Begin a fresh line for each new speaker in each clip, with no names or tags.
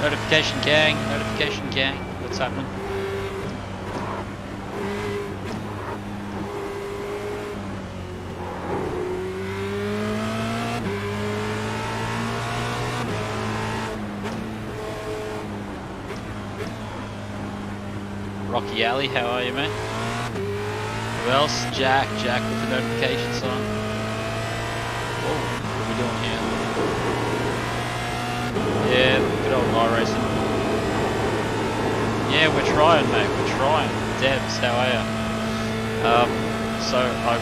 Notification gang, notification gang. What's happening? Rocky Alley, how are you, mate? Who else? Jack with the notifications on. Whoa, what are we doing here? Yeah, good old iRacing. Yeah, we're trying, mate, we're trying. Debs, how are ya? So I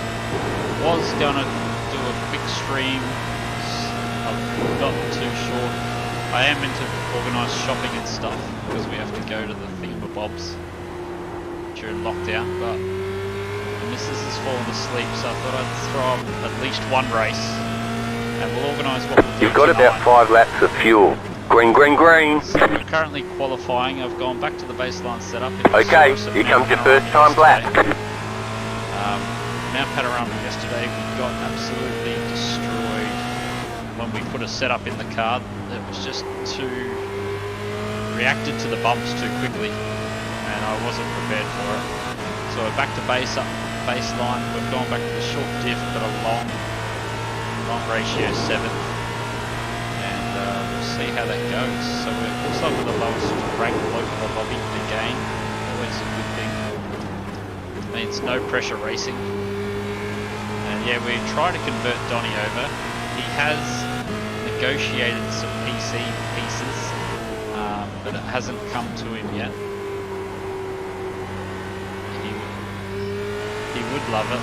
was gonna do a quick stream. I've gotten too short. I am into organised shopping and stuff because we have to go to the thingamabobs during lockdown, but the missus has fallen asleep, so I thought I'd throw up at least one race and we'll organise what we'll do.
You've got
tonight.
about 5 laps of fuel. Green, green, green.
So we're currently qualifying. I've gone back to the baseline setup.
Okay, here comes your first time lap.
Mount Panorama yesterday, we got absolutely destroyed when we put a setup in the car. It was just too reacted to the bumps too quickly, and I wasn't prepared for it. So we're back to baseline. We've gone back to the short diff, but a long ratio 7. We'll see how that goes. So it looks like we're the lowest ranked local lobby again. Always a good thing. It means no pressure racing. And yeah, we try to convert Donny over. He has negotiated some PC pieces, but it hasn't come to him yet. He would love it.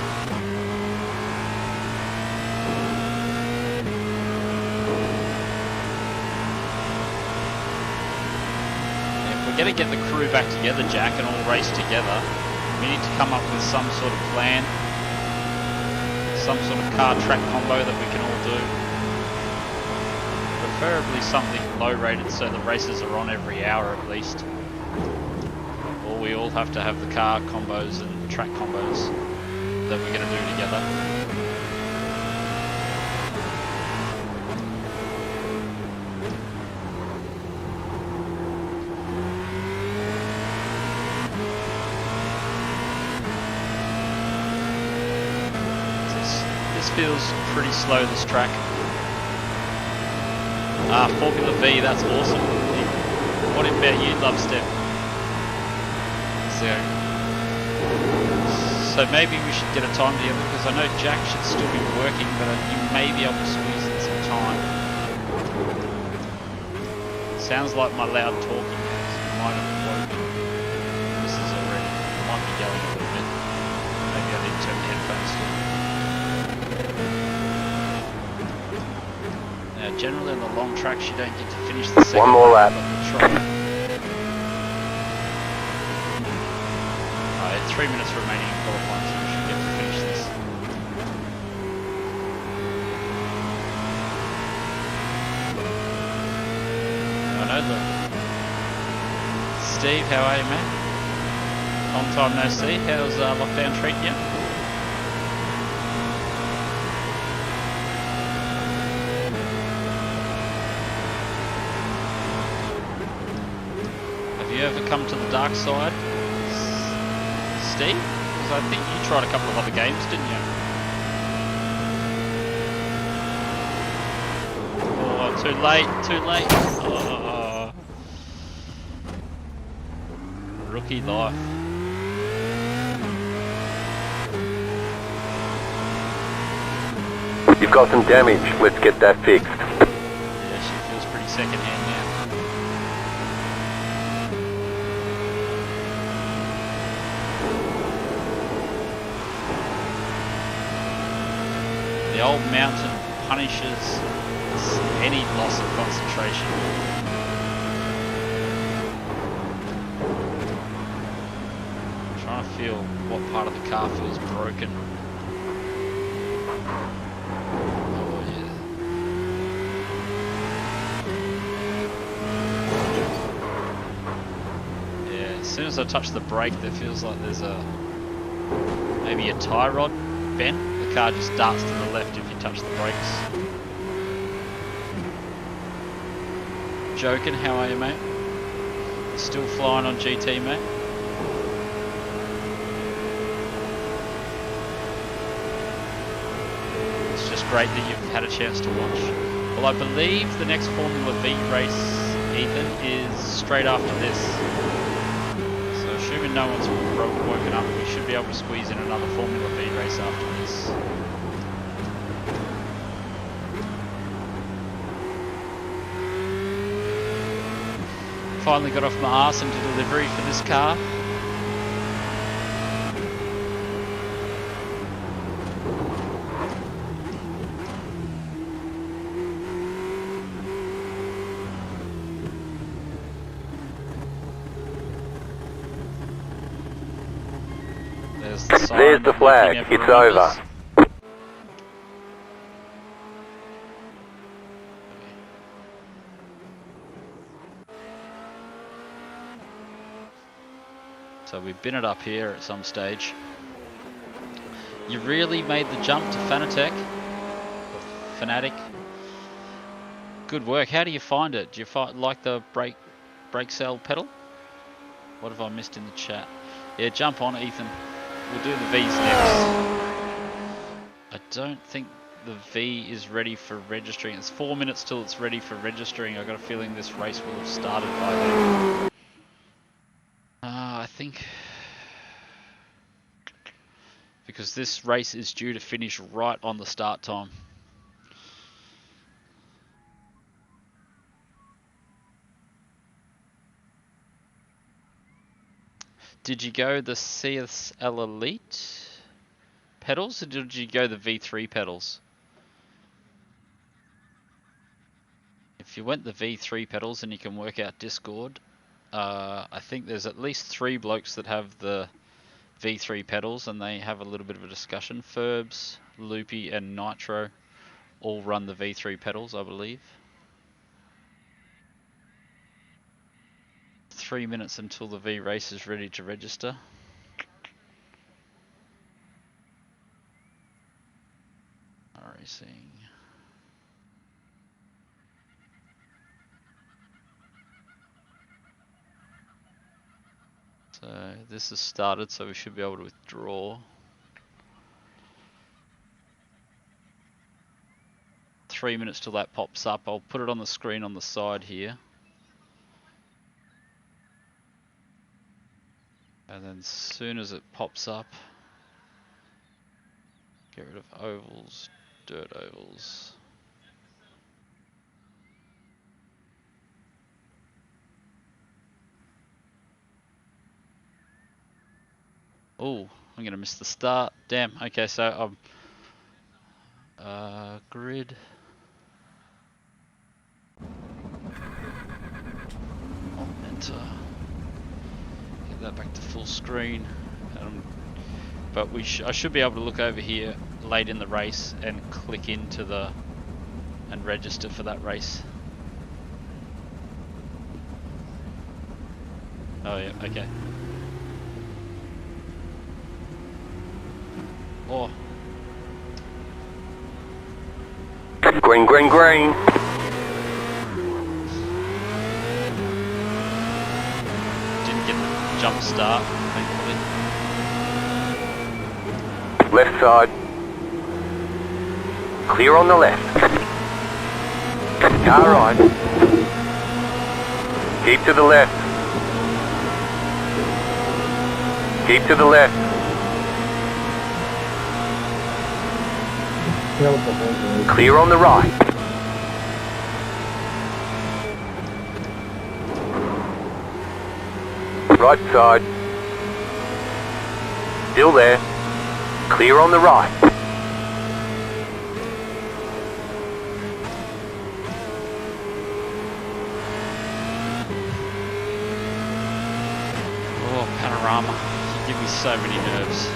We're going to get the crew back together, Jack, and all race together. We need to come up with some sort of plan, some sort of car track combo that we can all do. Preferably something low rated so the races are on every hour at least. Or we all have to have the car combos and track combos that we're going to do together. Feels pretty slow, this track. Formula V, that's awesome. What about you, Love Step? So maybe we should get a time together, because I know Jack should still be working, but you may be able to squeeze in some time. Sounds like my loud talking might have woken Mrs. already. I might be yelling a little bit. Maybe I need to turn the headphones to. Now, generally on the long tracks, you don't get to finish the second.
One more lap.
We'll try. 3 minutes remaining in qualifying, so we should get to finish this. I know that. Steve, how are you, mate? Long time no see. How's lockdown treating you? Have you ever come to the dark side, Steve? Because I think you tried a couple of other games, didn't you? Oh, too late, too late. Oh. Rookie life.
You've got some damage. Let's get that fixed.
Yeah, she feels pretty second-hand now. The old mountain punishes any loss of concentration. I'm trying to feel what part of the car feels broken. Oh yeah. Yeah, as soon as I touch the brake, there feels like there's maybe a tie rod bent. The car just darts to the left if you touch the brakes. Joking, how are you, mate? Still flying on GT, mate? It's just great that you've had a chance to watch. Well, I believe the next Formula V race, Ethan, is straight after this. So assuming no one's woken up, we should be able to squeeze in another Formula V race after this. Finally got off my arse into delivery for this car.
There's the flag. It's over.
So we bin it up here at some stage. You really made the jump to Fanatic. Good work. How do you find it? Do you like the brake cell pedal? What have I missed in the chat? Yeah, jump on, Ethan. We'll do the V's next. I don't think the V is ready for registering. It's 4 minutes till it's ready for registering. I've got a feeling this race will have started by then. I think because this race is due to finish right on the start time. Did you go the CSL Elite pedals or did you go the V3 pedals? If you went the V3 pedals, and you can work out Discord, I think there's at least 3 blokes that have the V3 pedals and they have a little bit of a discussion. Ferbs, Loopy and Nitro all run the V3 pedals, I believe. 3 minutes until the V race is ready to register. iRacing. So this has started, so we should be able to withdraw. 3 minutes till that pops up. I'll put it on the screen on the side here. And then as soon as it pops up, get rid of ovals, dirt ovals. Oh, I'm gonna miss the start. Damn. Okay, so I'm grid. Enter. Get that back to full screen. But I should be able to look over here late in the race and click into and register for that race. Oh yeah. Okay. Oh.
Green, green, green.
Didn't get the jump start, thankfully.
Left side. Clear on the left. Car right. Keep to the left. Keep to the left. Clear on the right. Right side. Still there. Clear on the right.
Oh, panorama. You give me so many nerves.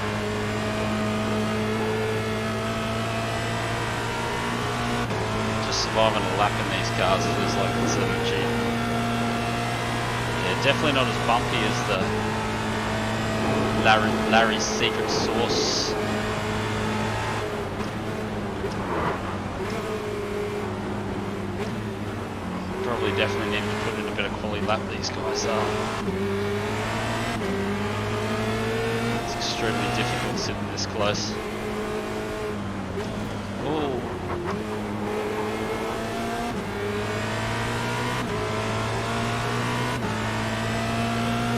Surviving a lap in these cars, it is like it's an achievement. Yeah, definitely not as bumpy as the Larry's Secret Sauce. probably definitely need to put in a better quality lap, these guys are. It's extremely difficult sitting this close. Oh.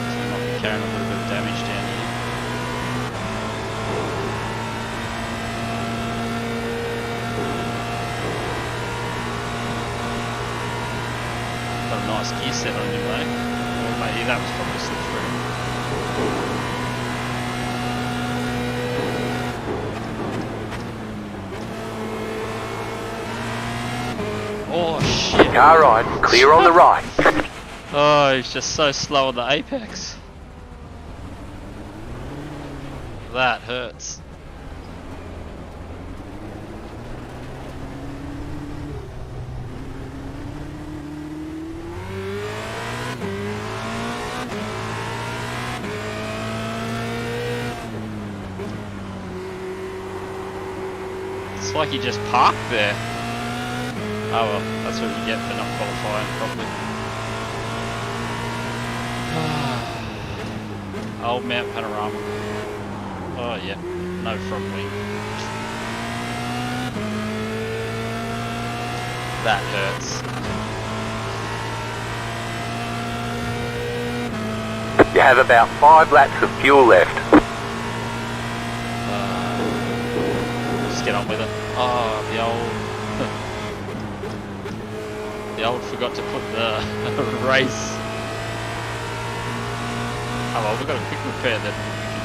So I might be carrying a little bit of damage down here. Got a nice gear set on anyway. Or maybe that was probably slip through. Oh shit!
Car right, clear on the right.
Oh, he's just so slow on the apex. That hurts. It's like he just parked there. Oh well, that's what you get for not qualifying properly. Old Mount Panorama. Oh yeah, no front wing. That hurts.
You have about 5 laps of fuel left.
Just get on with it. Oh, the old forgot to put the race. Oh well, we've got a quick repair that we can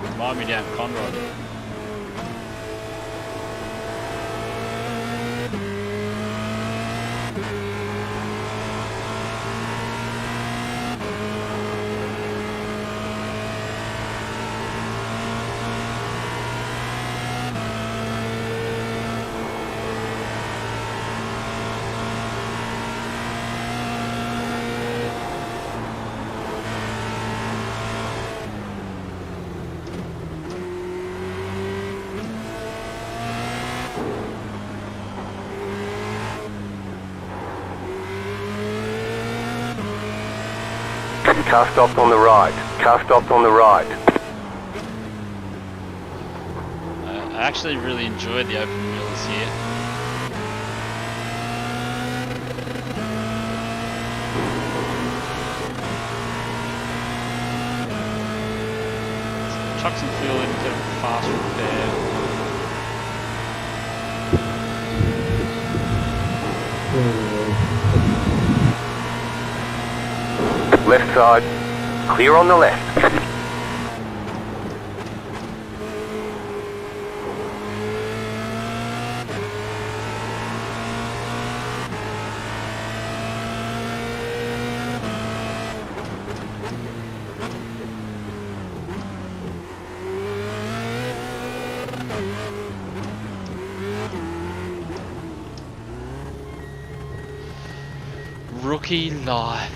use. Remind me down Conrod.
Car stopped on the right. Car stopped on the right.
I actually really enjoyed the open wheel this year. So chuck some fuel in, get a fast repair.
Left side, clear on the left.
Rookie life.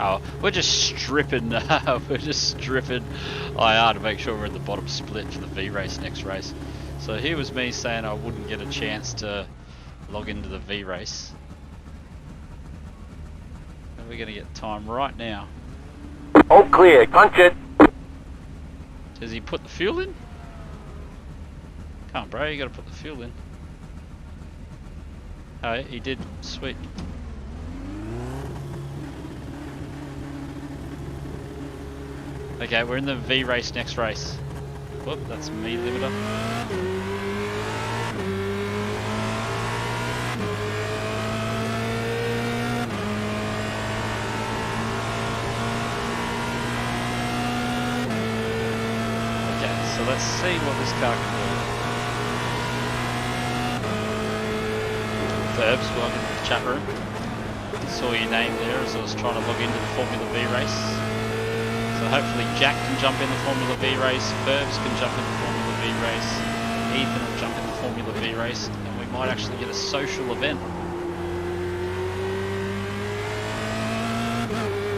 Oh, we're just stripping. We're just stripping IR to make sure we're in the bottom split for the V race next race. So here was me saying I wouldn't get a chance to log into the V race. And we're gonna get time right now.
All clear, punch it.
Does he put the fuel in? Come on, bro, you gotta put the fuel in. Oh, he did. Sweet. Okay, we're in the V race next race. Whoop, that's me limiter. Okay, so let's see what this car can do. Verbs, welcome to the chat room. Saw your name there as I was trying to log into the Formula V race. So hopefully Jack can jump in the Formula V race, Verbs can jump in the Formula V race, Ethan will jump in the Formula V race, and we might actually get a social event.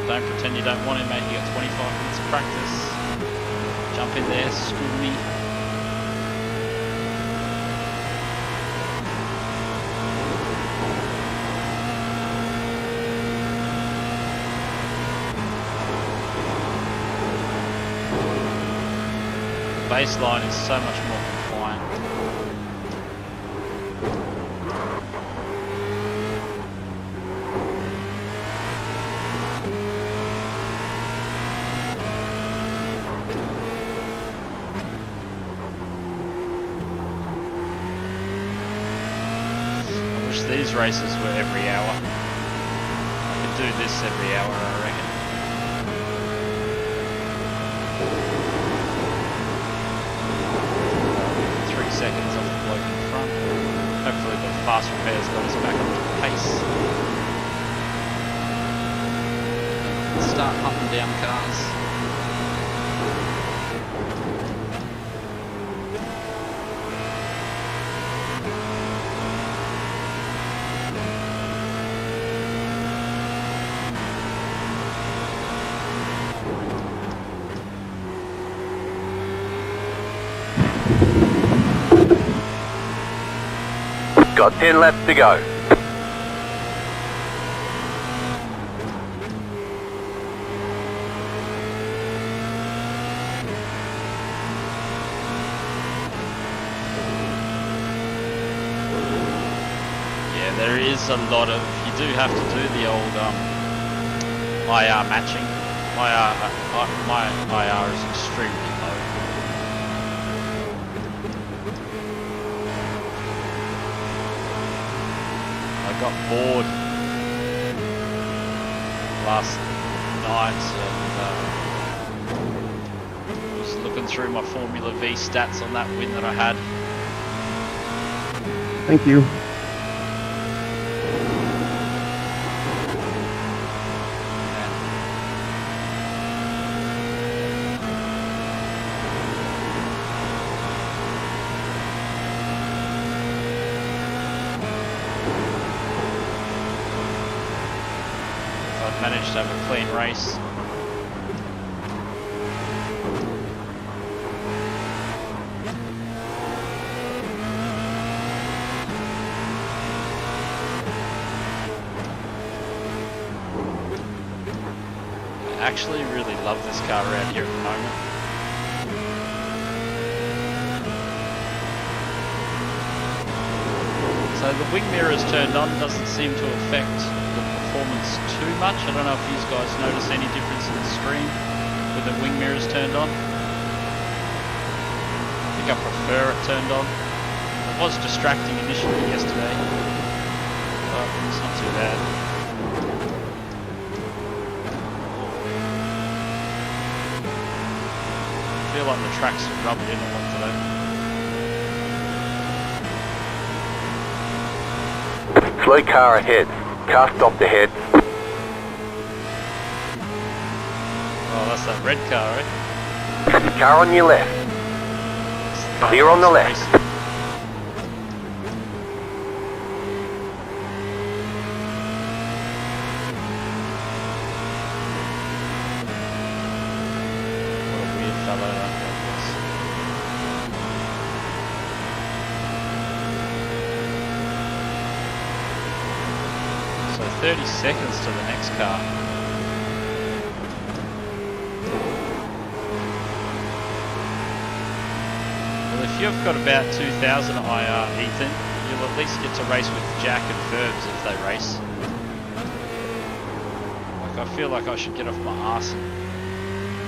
Don't pretend you don't want it, mate. You got 25 minutes of practice. Jump in there, school me. baseline is so much more compliant. I wish these races were every hour. I could do this every hour, I reckon. 3 seconds off the bloke in front. Hopefully the fast repairs got us back on pace. Start hunting down cars.
Got 10 laps to go.
Yeah, there is a lot of, you do have to do the old IR matching. My IR is extremely low. I got bored last night and was looking through my Formula V stats on that win that I had.
Thank you.
Managed to have a clean race. I actually really love this car around here at the moment. So the wing mirrors turned on doesn't seem to affect the performance too much. I don't know if you guys notice any difference in the screen with the wing mirrors turned on. I think I prefer it turned on. It was distracting initially yesterday, but it's not too bad. I feel like the tracks are rubbed in a lot today.
Slow car ahead. Car stopped ahead.
Oh, that's that red car, right?
Car on your left. Clear on the left.
What a weird fellow that was. So 30 seconds to the next car. Well, if you've got about 2,000 IR, Ethan, you'll at least get to race with Jack and Ferbs if they race. Like, I feel like I should get off my arse and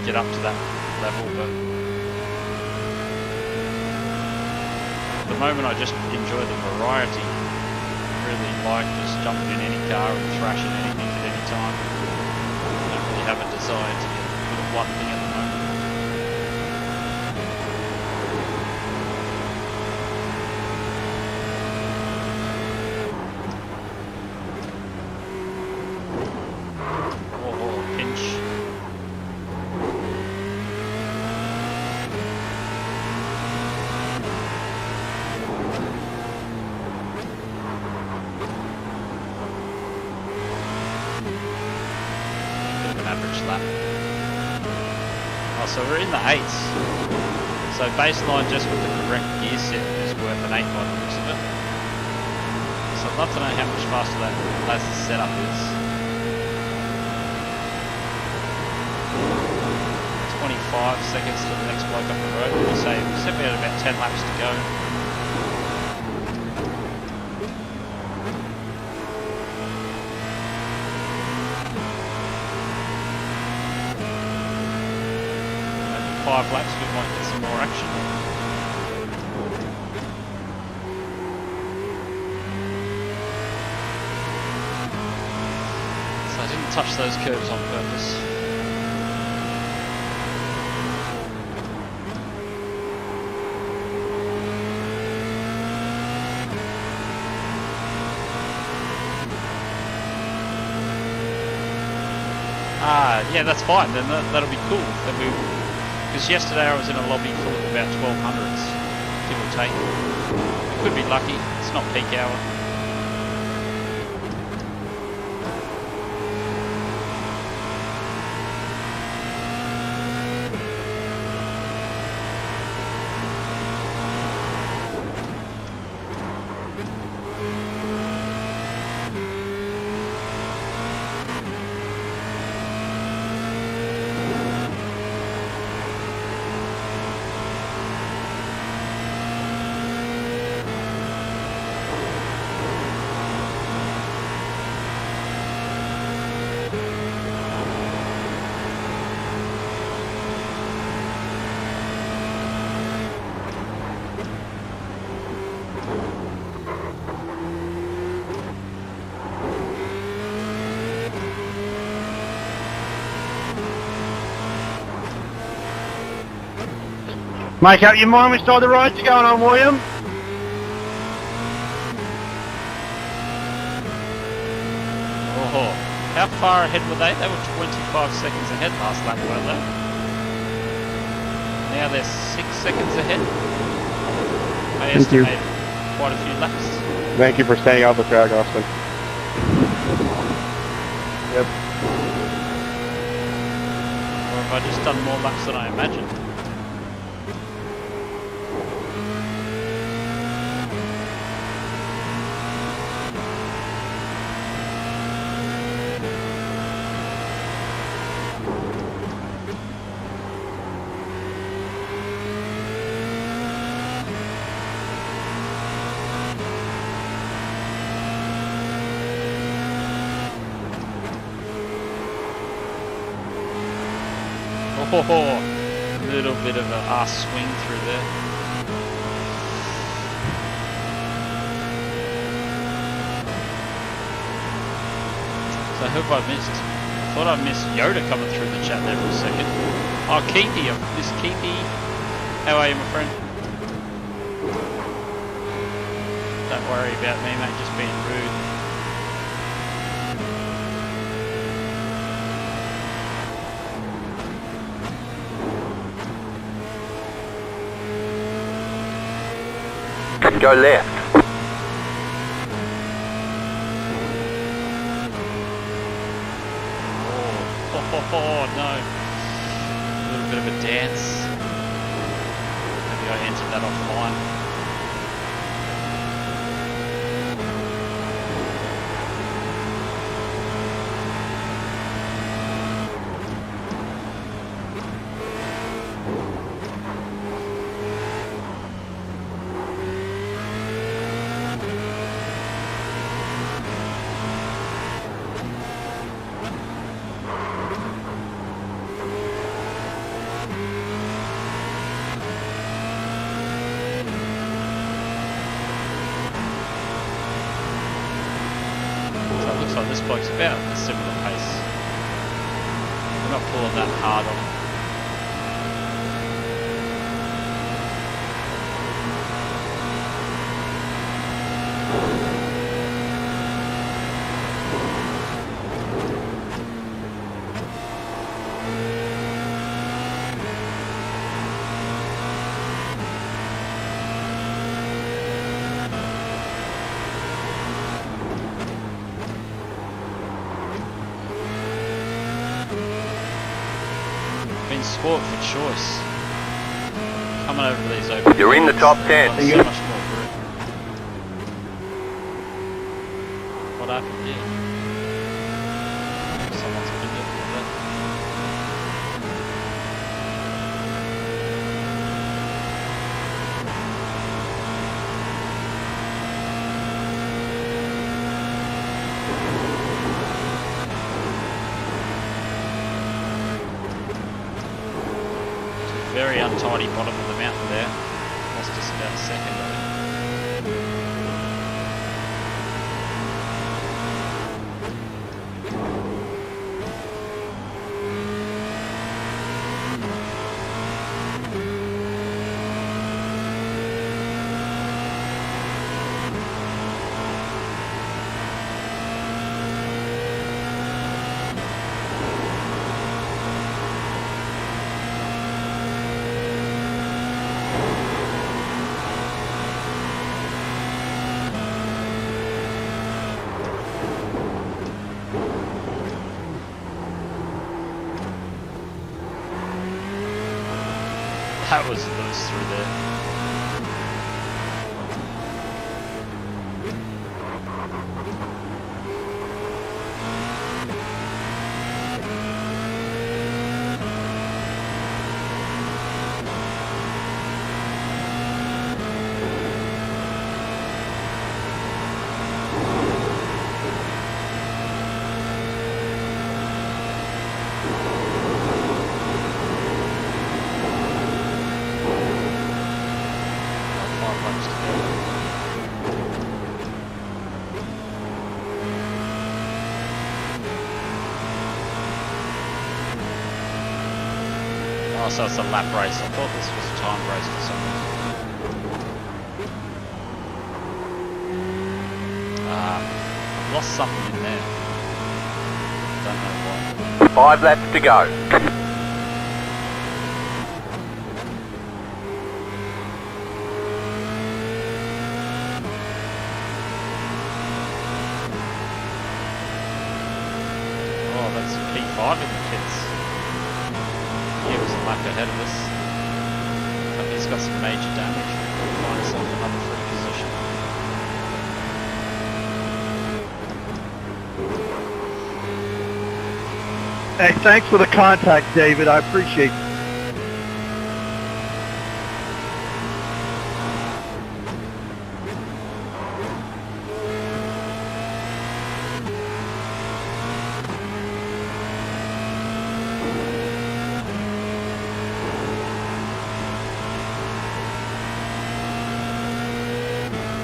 get up to that level, but at the moment I just enjoy the variety. Really like just jumping in any car and thrashing anything at any time. I don't really have a desire to get good at one thing at the moment. Oh, pinch. Average lap. Oh, so we're in the 8s. So baseline just with the correct gear set is worth an 8 by the looks of it. So I'd love to know how much faster that laser setup is. 25 seconds to the next bloke up the road. Would you say said we had about 10 laps to go. Maybe 5 laps we might get some more action. So I didn't touch those curves on purpose. Yeah, that's fine. Then that'll be cool. Because yesterday I was in a lobby full of about 1200s, give or take. We could be lucky. It's not peak hour.
Make up your mind which side the ride's going on, William.
Oh, how far ahead were they? They were 25 seconds ahead last lap, weren't they? Now they're 6 seconds ahead. I
Thank you.
estimated quite a few laps.
Thank you for staying off the track, Austin. Yep.
Or have I just done more laps than I imagined? Oh, a little bit of a arse swing through there. So who have I missed? I thought I missed Yoda coming through the chat there for a second. Oh, Keithy, I've missed Keithy. How are you, my friend? Don't worry about me, mate, just being rude.
Go left.
Oh no. A little bit of a dance. Maybe I entered that off fine. So this bloke's about a similar pace. We're not pulling that hard on him. Sport for choice. Coming over these open.
You're in the top 10.
So much more grip. What happened here? Someone's been looking at that. tidy bottom of the mountain there. Lost us about a second, I think. That was loose through there. Oh, so it's a lap race. I thought this was a time race for some reason. I've lost something in there. Don't know what.
5 laps to go.
Oh, that's P5 in the pits. He was a lap ahead of us. I think he's got some major damage. We'll find ourselves another free position.
Hey, thanks for the contact, David. I appreciate it.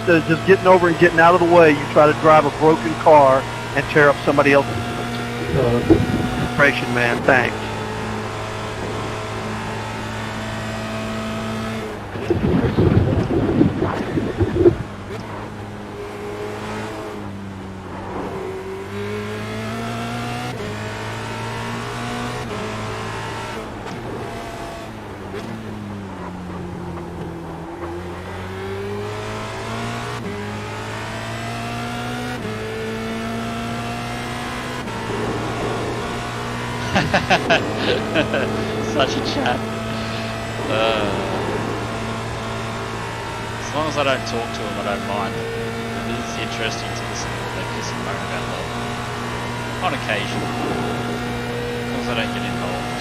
Instead of just getting over and getting out of the way, you try to drive a broken car and tear up somebody else's impression, man. Thanks.
Such a chat. As long as I don't talk to him, I don't mind. It is interesting to listen to what they piss and moan about though. On occasion. As long as I don't get involved.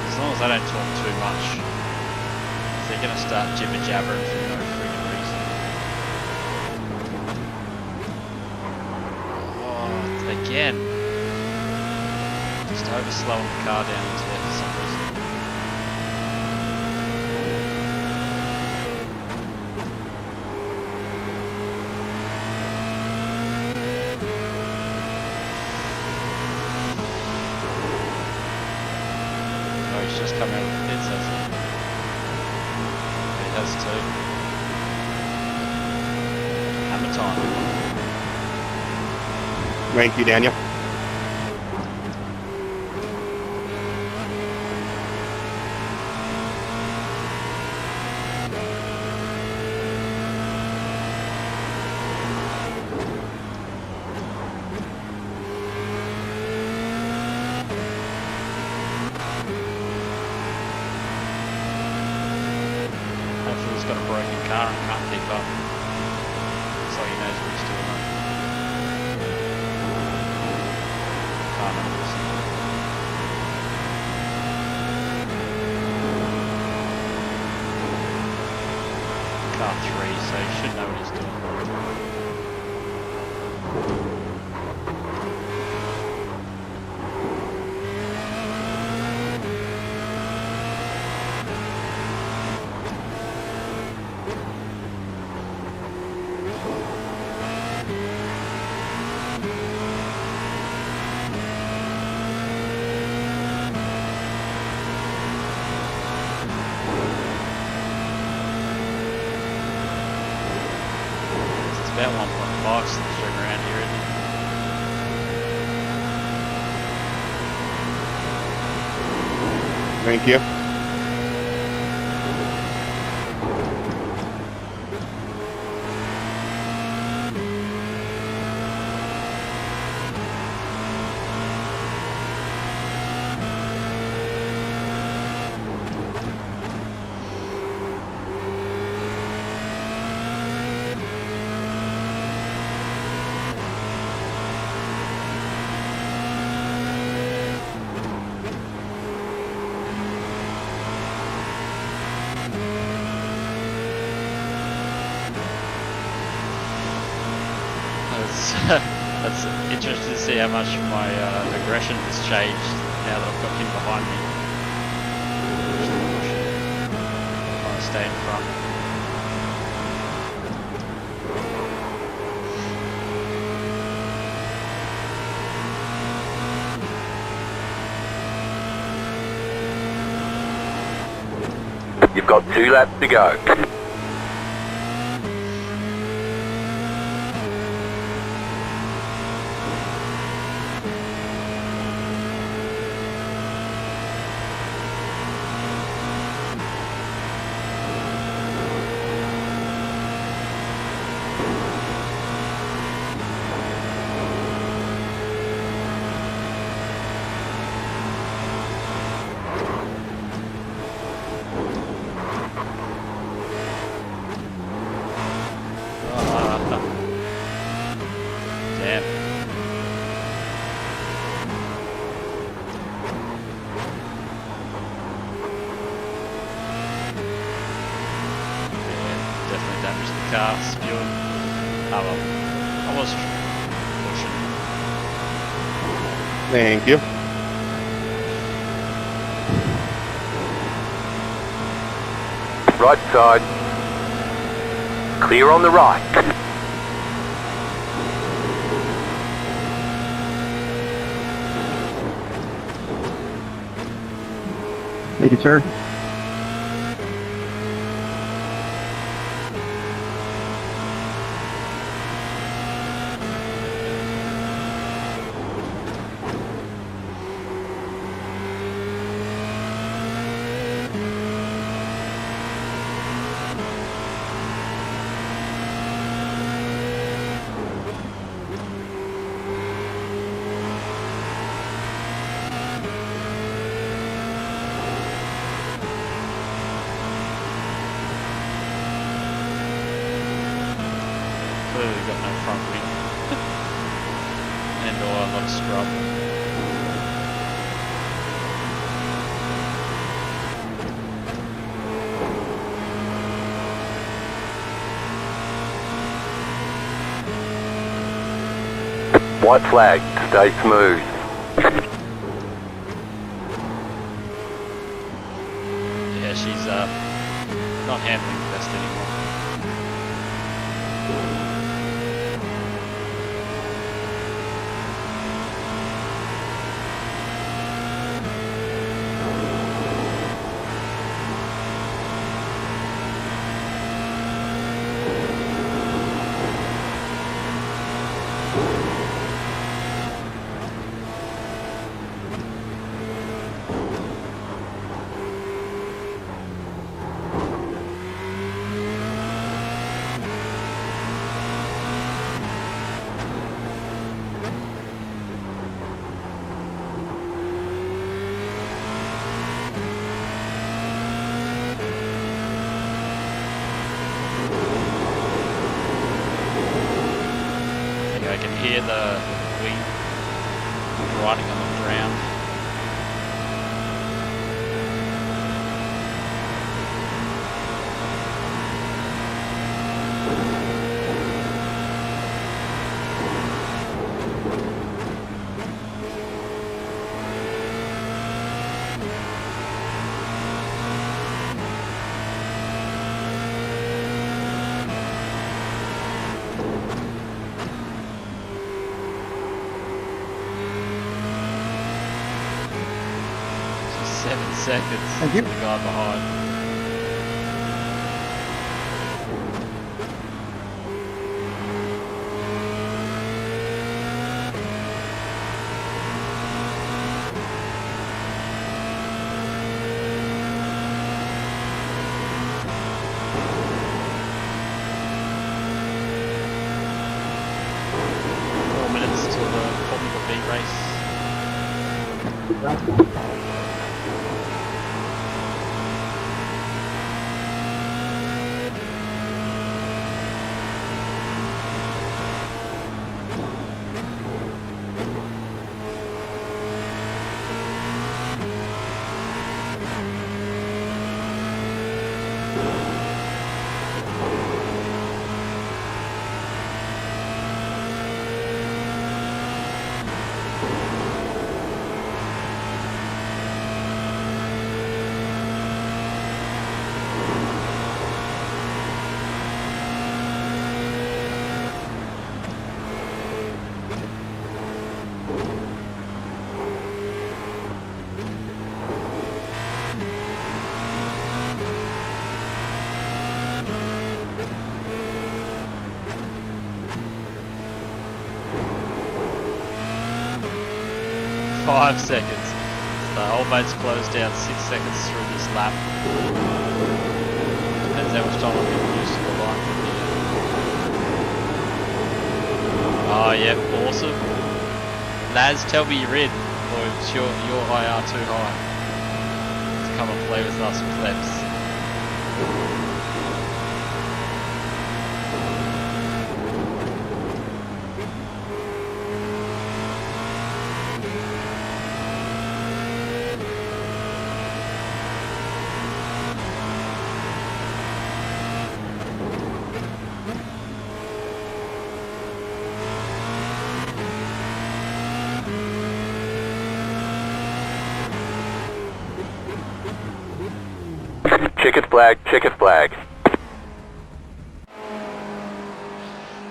As long as I don't talk too much. They're gonna start jibber jabbering for no freaking reason. Again, just over slowing the car down into there for some reason. Oh, he's just come out of the pits, hasn't he? He has too. Hammer time.
Thank you, Daniel.
Hopefully he's got a broken car and can't keep up. So he knows what he's doing. Car 3, so he should know what he's doing. about 1.5 slipstream around here, isn't it?
Thank you.
That's interesting to see how much my aggression has changed now that I've got him behind me. Trying to stay in front.
You've got 2 laps to go.
Damn. Yeah, definitely damaged the car, spewing. Oh well, I was pushing.
Thank you.
Right side. Clear on the right.
Thank you, sir.
Clearly got no front wing. And or a lot of scrub.
White flag. Stay smooth.
Yeah, she's not handling the best anymore. I can hear the wing riding on the ground. Just 7 seconds.
Thank you.
The guy behind. 5 seconds. So old mate's closed down 6 seconds through this lap. Depends how much time I've been used to the line from here. Oh yep, awesome. Laz, tell me you're in, or is your IR too high to come and play with us with Leps.
Checkered flag, checkered flag.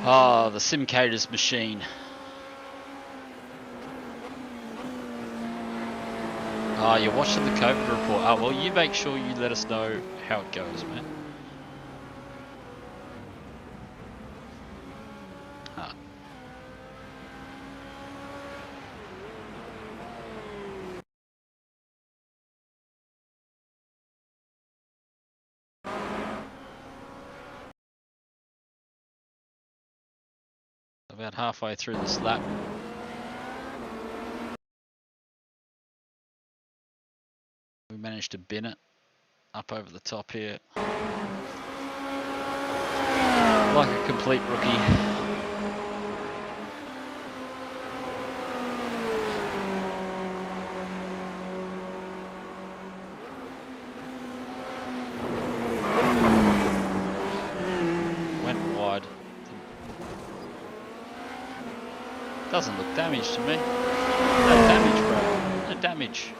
Oh, the Simcators machine. Oh, you're watching the COVID report. Oh, well, you make sure you let us know how it goes, man. Ah. About halfway through this lap. We managed to bin it up over the top here. Like a complete rookie. Went wide. Doesn't look damaged to me. No damage, bro. No damage.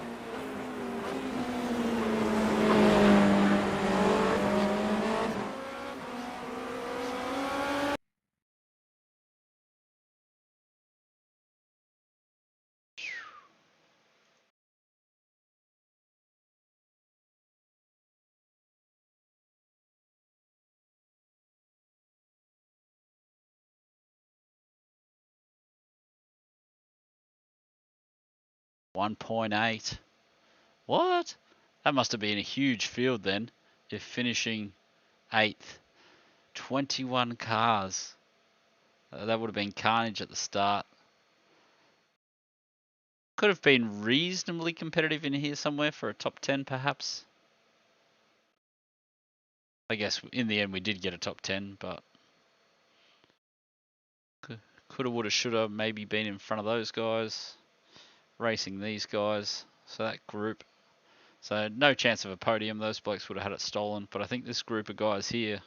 .8. What? That must have been a huge field then, if finishing 8th. 21 cars. That would have been carnage at the start. Could have been reasonably competitive in here somewhere for a top 10 perhaps. I guess in the end we did get a top 10, but coulda, woulda, shoulda maybe been in front of those guys, racing these guys. So that group, so no chance of a podium. Those blokes would have had it stolen, but I think this group of guys here,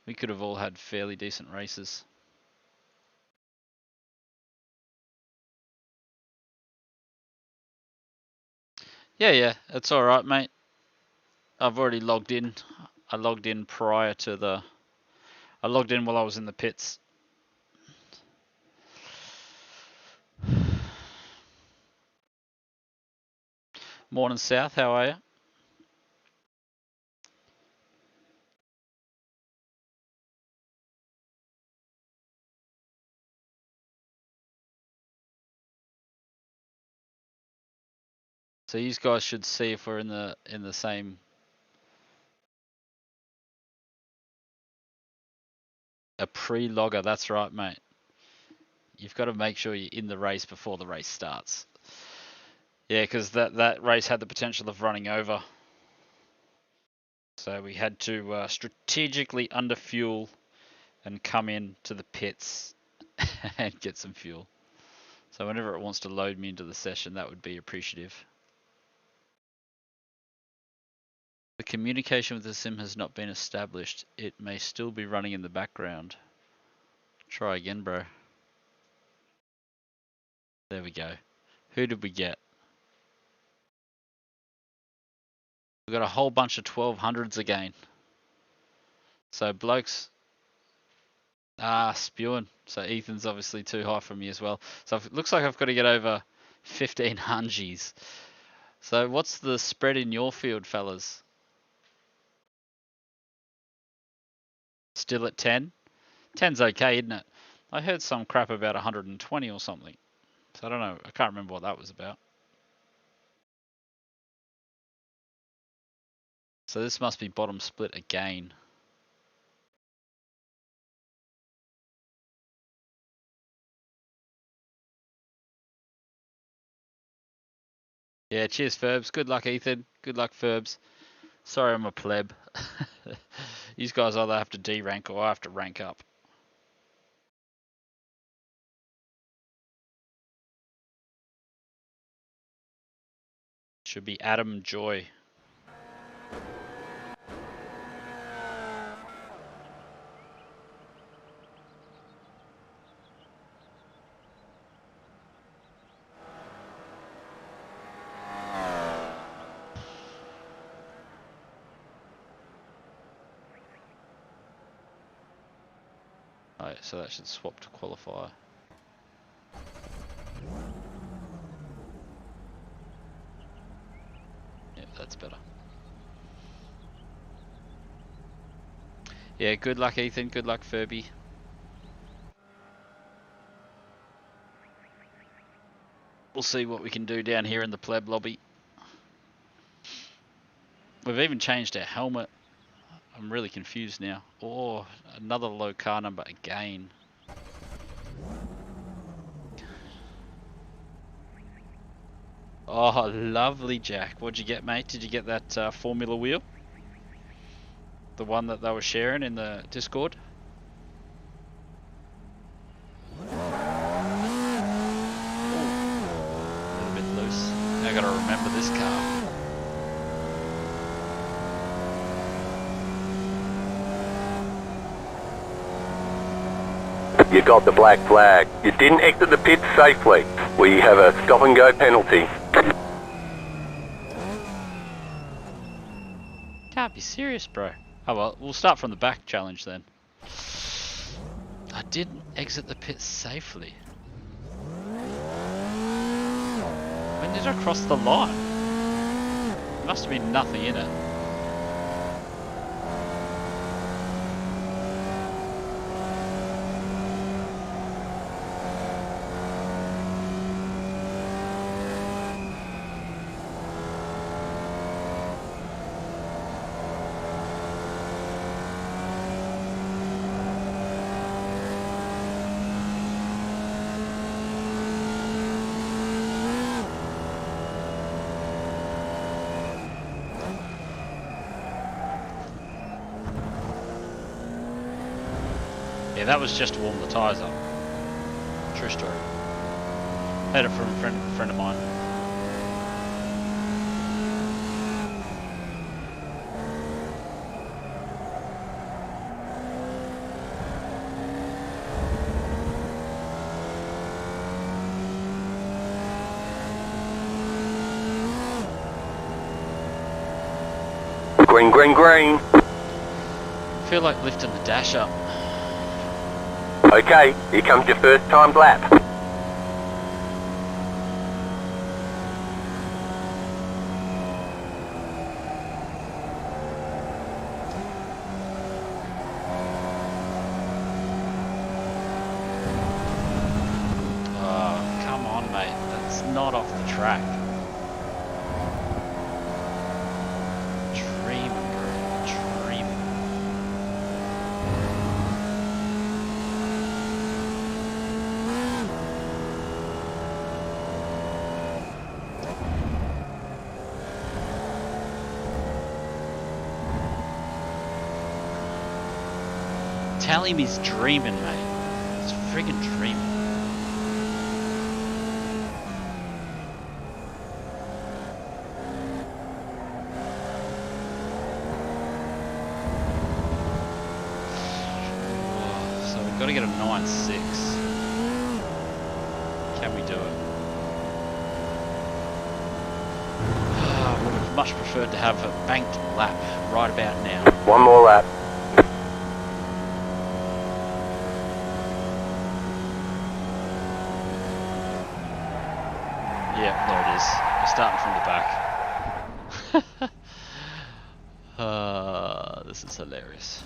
we could have all had fairly decent races. Yeah, it's all right, mate. I've already logged in. I logged in prior to the. I logged in while I was in the pits. Morning, South. How are you? So you guys should see if we're in the same. A pre-logger. That's right, mate. You've got to make sure you're in the race before the race starts. Yeah, because that race had the potential of running over. So we had to strategically underfuel and come in to the pits and get some fuel. So whenever it wants to load me into the session, that would be appreciative. The communication with the sim has not been established. It may still be running in the background. Try again, bro. There we go. Who did we get? We got a whole bunch of 1200s again. So blokes, spewing. So Ethan's obviously too high for me as well. So it looks like I've got to get over 1500s. So what's the spread in your field, fellas? Still at 10? 10's okay, isn't it? I heard some crap about 120 or something. So I don't know. I can't remember what that was about. So this must be bottom split again. Yeah, cheers, Ferbs. Good luck, Ethan. Good luck, Ferbs. Sorry, I'm a pleb. These guys either have to D-rank or I have to rank up. Should be Adam Joy. Alright, so that should swap to qualifier. Yep, that's better. Yeah, good luck, Ethan. Good luck, Furby. We'll see what we can do down here in the pleb lobby. We've even changed our helmet. I'm really confused now. Oh, another low car number again. Oh, lovely, Jack. What'd you get, mate? Did you get that Formula wheel? The one that they were sharing in the Discord? Ooh. A little bit loose. Now I gotta remember this car.
You got the black flag. You didn't exit the pit safely. We have a stop and go penalty.
Can't be serious, bro. Oh well, we'll start from the back challenge then. I didn't exit the pit safely. When did I cross the line? There must have been nothing in it. Yeah, that was just to warm the tyres up. True story. Heard it from a friend of mine.
Green, green, green.
I feel like lifting the dash up.
Okay, here comes your first timed lap.
Oh, come on, mate. That's not off the track. Dreaming, bro. Dreaming. Tell him he's dreaming, mate. He's friggin' dreaming. So we've got to get a 9.6. Can we do it? I would have much preferred to have a banked lap right about now.
One more lap.
Yeah, there it is. We're starting from the back. This is hilarious.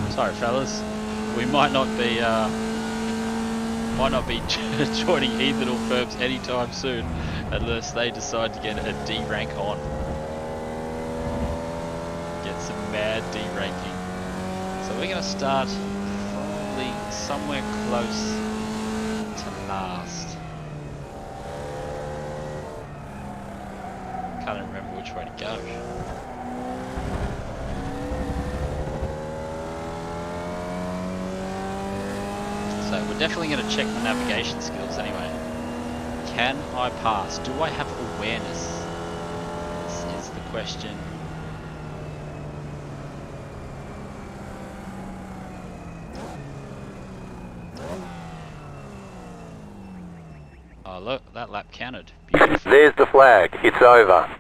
Sorry, fellas. We might not be joining Ethan or Ferbs anytime soon, unless they decide to get a D rank on. Get some mad D ranking. So we're gonna start probably somewhere close to last. Can't even remember which way to go. So we're definitely going to check the navigation skills anyway. Can I pass? Do I have awareness? This is the question. Oh look, that lap counted. Beautiful.
There's the flag. It's over.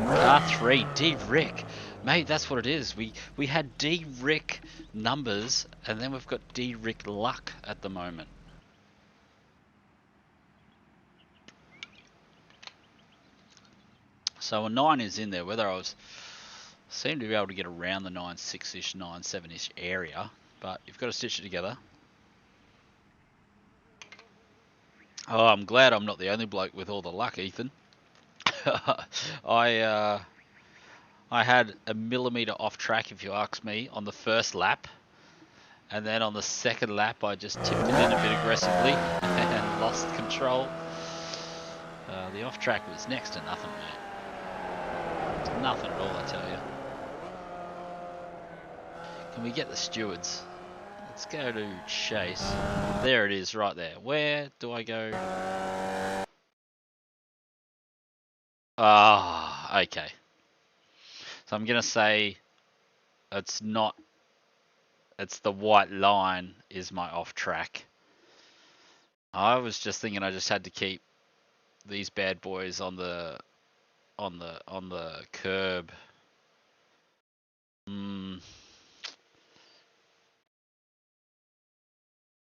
R3, D-Rick. Mate, that's what it is. We had D-Rick numbers, and then we've got D-Rick luck at the moment. So a 9 is in there, whether I seem to be able to get around the 9.6-ish, 9.7-ish area, but you've got to stitch it together. Oh, I'm glad I'm not the only bloke with all the luck, Ethan. I had a millimetre off track, if you ask me, on the first lap, and then on the second lap I just tipped it in a bit aggressively and lost control. The off track was next to nothing, mate. Nothing at all, I tell you. Can we get the stewards? Let's go to Chase. There it is, right there. Where do I go? Ah, okay. So I'm going to say it's not, it's the white line is my off track. I was just thinking I just had to keep these bad boys on the curb.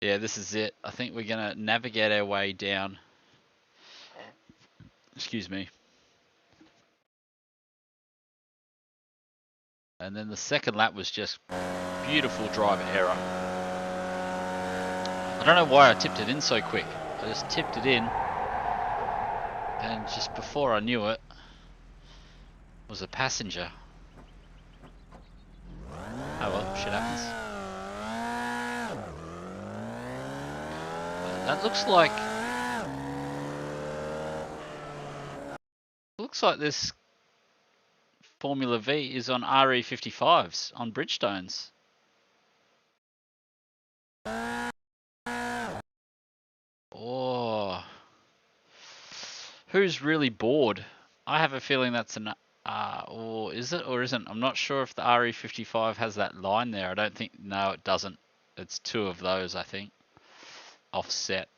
Yeah, this is it. I think we're going to navigate our way down. Excuse me. And then the second lap was just beautiful driver error. I don't know why I tipped it in so quick. I just tipped it in, and just before I knew it, was a passenger. Oh well, shit happens. That looks like this Formula V is on RE55s on Bridgestones. Oh, who's really bored? I have a feeling that's an or is it or isn't? I'm not sure if the RE55 has that line there. I don't think. No, it doesn't. It's two of those, I think. Offset.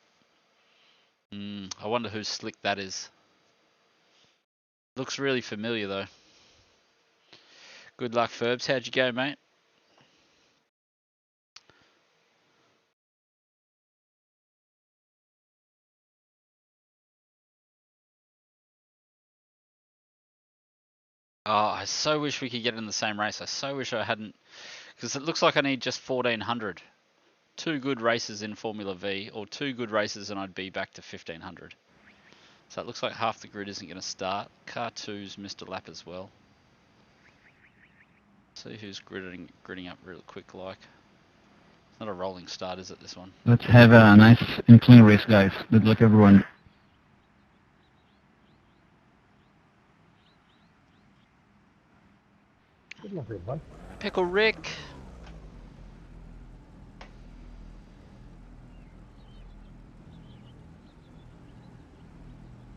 I wonder whose slick that is. Looks really familiar though. Good luck, Ferbs. How'd you go, mate? Oh, I so wish we could get in the same race. I so wish I hadn't, because it looks like I need just 1400. 2 good races in Formula V, or 2 good races and I'd be back to 1500. So it looks like half the grid isn't going to start. Car 2's missed a lap as well. See who's gridding up real quick like. It's not a rolling start, is it, this one?
Let's have a nice and clean race, guys. Good luck, everyone.
Good luck, everyone.
Pickle Rick!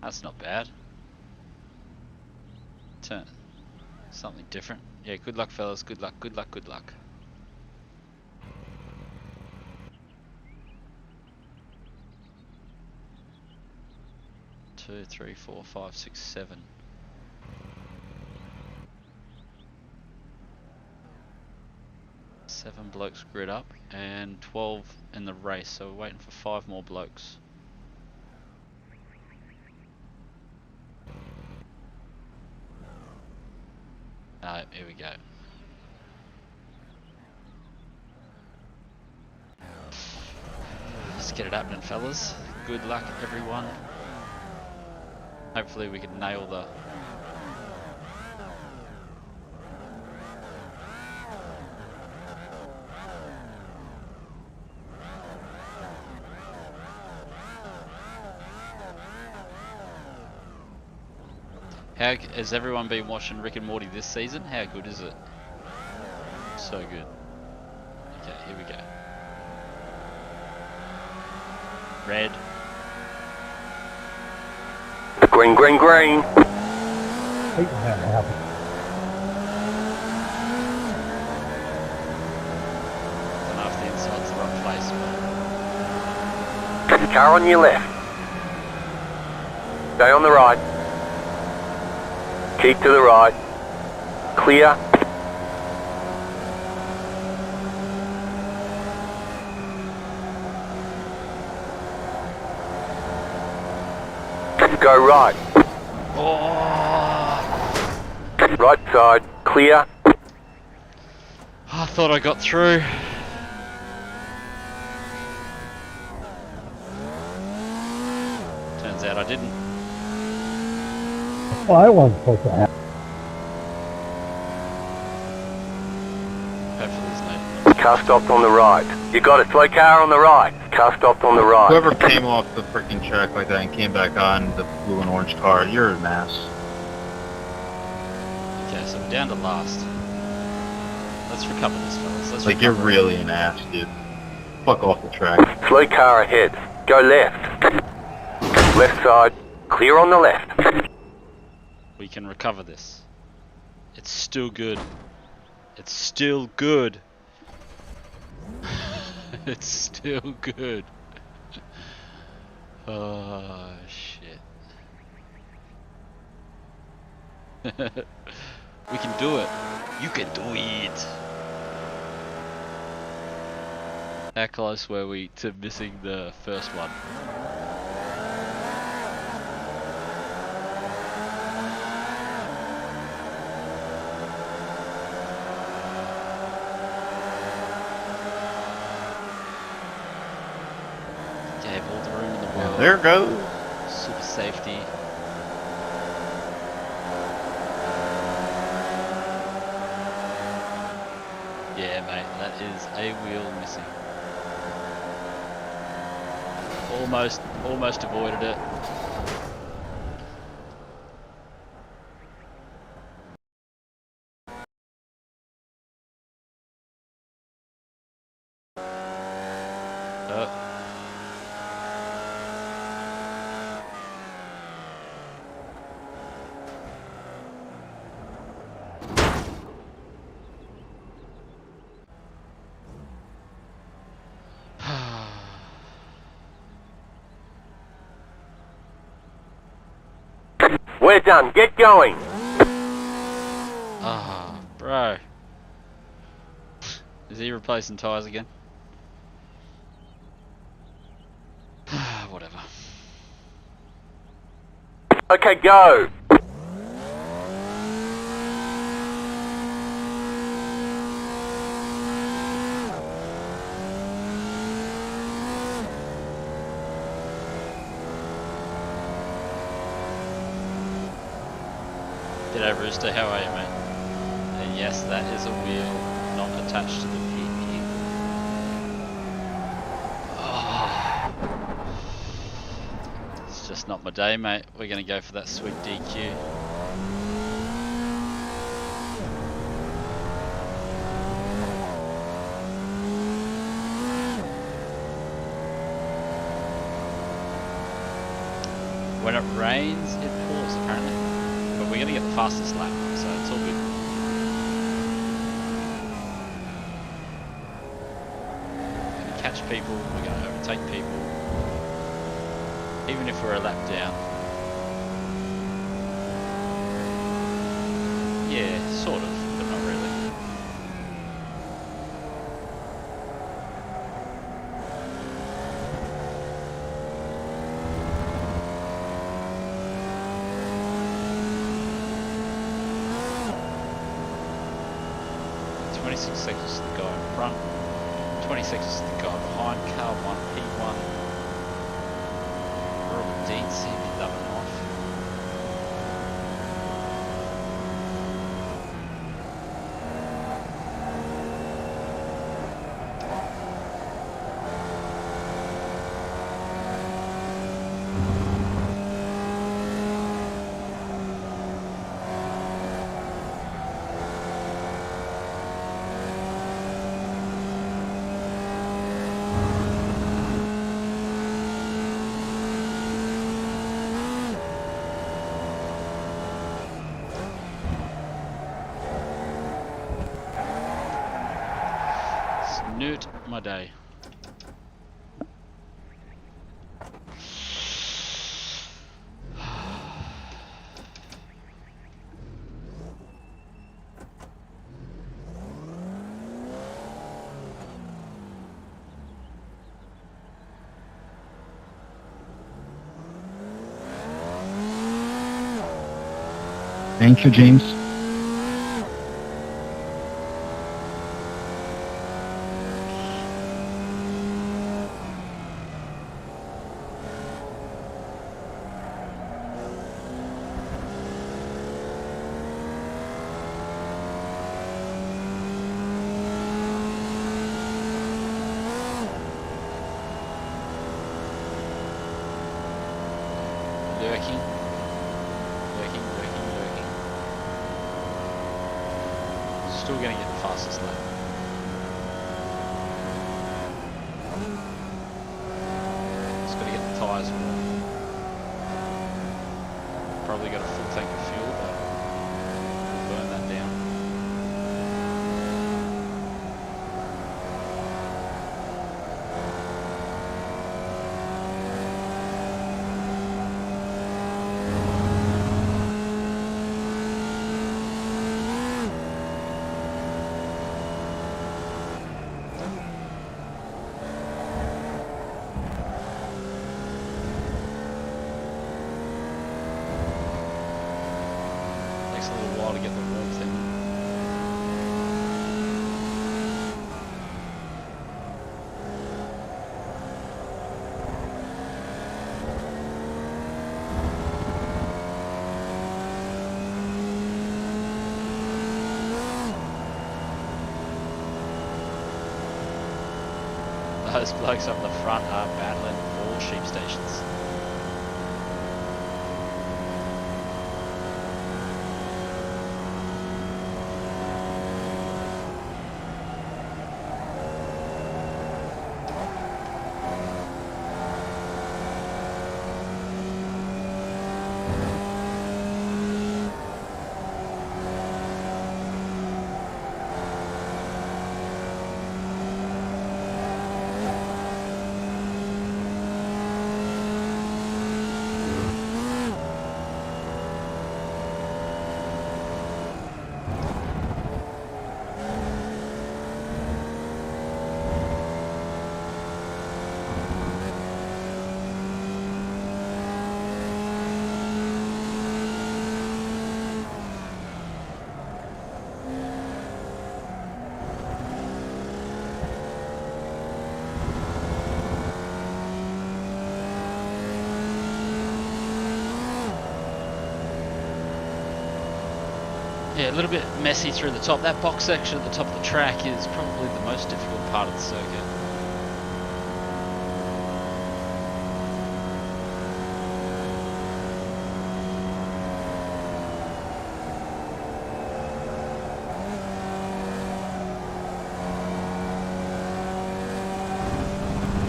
That's not bad. Turn. Something different. Yeah, good luck, fellas. Good luck, good luck, good luck. Two, three, 4, 5, 6, 7. Seven blokes grid up and 12 in the race, so we're waiting for 5 more blokes. Here we go. Let's get it happening, fellas. Good luck, everyone. Hopefully we can nail the... How has everyone been watching Rick and Morty this season? How good is it? So good. Okay, here we go. Red.
Green, green, green.
Hate when that happens.
I don't know if the inside's the wrong place, but...
Car on your left. Stay on the right. Keep to the right. Clear. Go right.
Oh!
Right side. Clear.
I thought I got through. Turns out I didn't.
Well, I wasn't supposed to happen.
Hopefully there's no...
Car stopped on the right. You got a slow car on the right. Car stopped on the right.
Whoever came off the freaking track like that and came back on the blue and orange car, you're an ass.
Okay, so we're down to last. Let's recover this, fellas. Let's
Like, you're
recover.
really an ass, dude. Fuck off the track.
Slow car ahead. Go left. Left side. Clear on the left.
We can recover this. It's still good. It's still good. It's still good. Oh, shit. We can do it. You can do it. How close were we to missing the first one? Okay, have all the room in the world.
There it goes.
Super safety. Yeah, mate, that is a wheel missing. Almost avoided it.
We're done. Get going.
Ah, bro. Is he replacing tyres again? Whatever.
Okay, go.
G'day Rooster, how are you, mate? And yes, that is a wheel not attached to the Fvee. Oh. It's just not my day, mate. We're gonna go for that sweet DQ. When it rains, it pours apparently. But we're gonna get the fastest lap, so it's all good. We're gonna catch people, we're gonna overtake people. Even if we're a lap down. Yeah, sort of, but not really. .26 seconds to the guy in front, 20 seconds to the guy behind, car 1, P1. Robert Dean, CV dubbing off. Snoot my day.
Thank you, James.
Lurking. Still gonna get the fastest lap. Just gotta get the tyres warm. Probably got a full tank of fuel, but we'll burn that down. Takes a little while to get the warmth in. Those blokes up the front are battling all sheep stations. Yeah, a little bit messy through the top. That box section at the top of the track is probably the most difficult part of the circuit.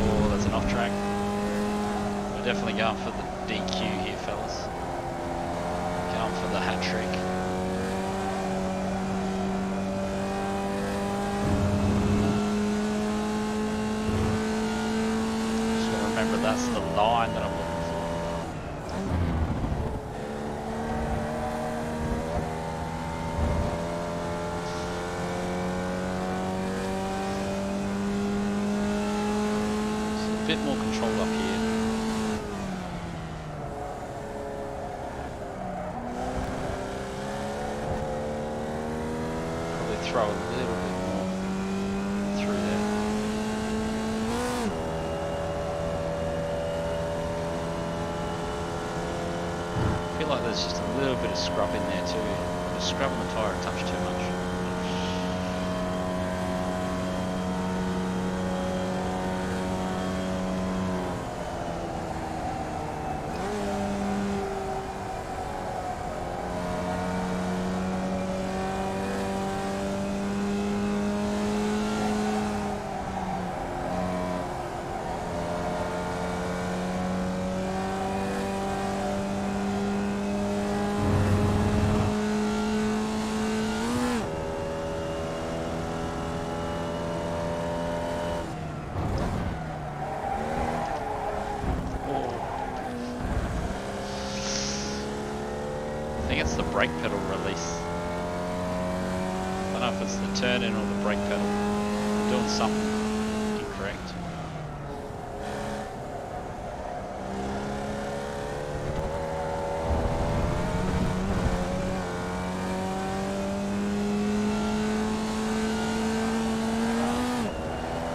Oh, that's an off track. We're definitely going for the DQ here, fellas. Going for the hat trick. Remember, that's the line that I'm looking for. So a bit more control up here. Probably throw a little bit more through there. I feel like there's just a little bit of scrub in there too. Just scrubbing the tyre a touch too much. I think it's the brake pedal release. I don't know if it's the turn in or the brake pedal. I'm doing something incorrect.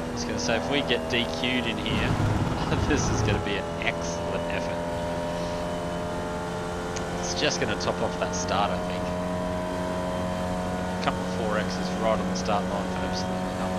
I was going to say, if we get DQ'd in here, this is going to be an excellent effort. It's just going to top off that start, I think. A couple of 4Xs right on the start line for absolutely nothing.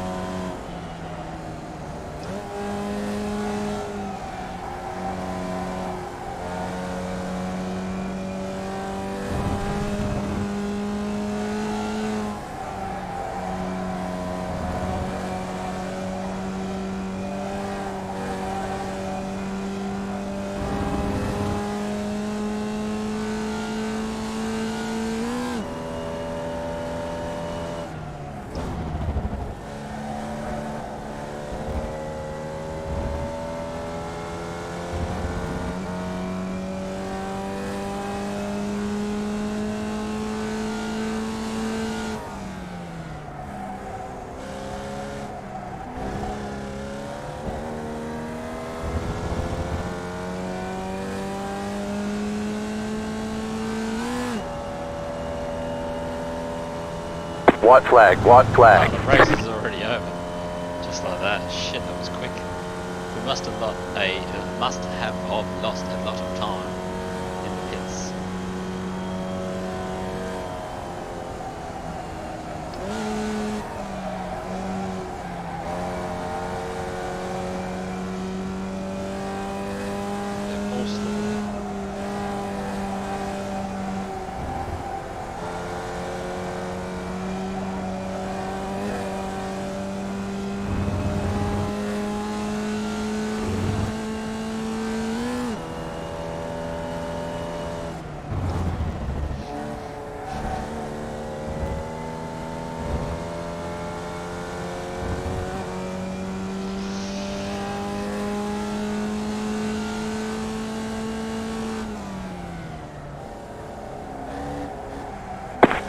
White flag, white flag.
Oh, the race is already over. Just like that. Shit, that was quick. We must have lost a lot of time in the pits. They're all still there.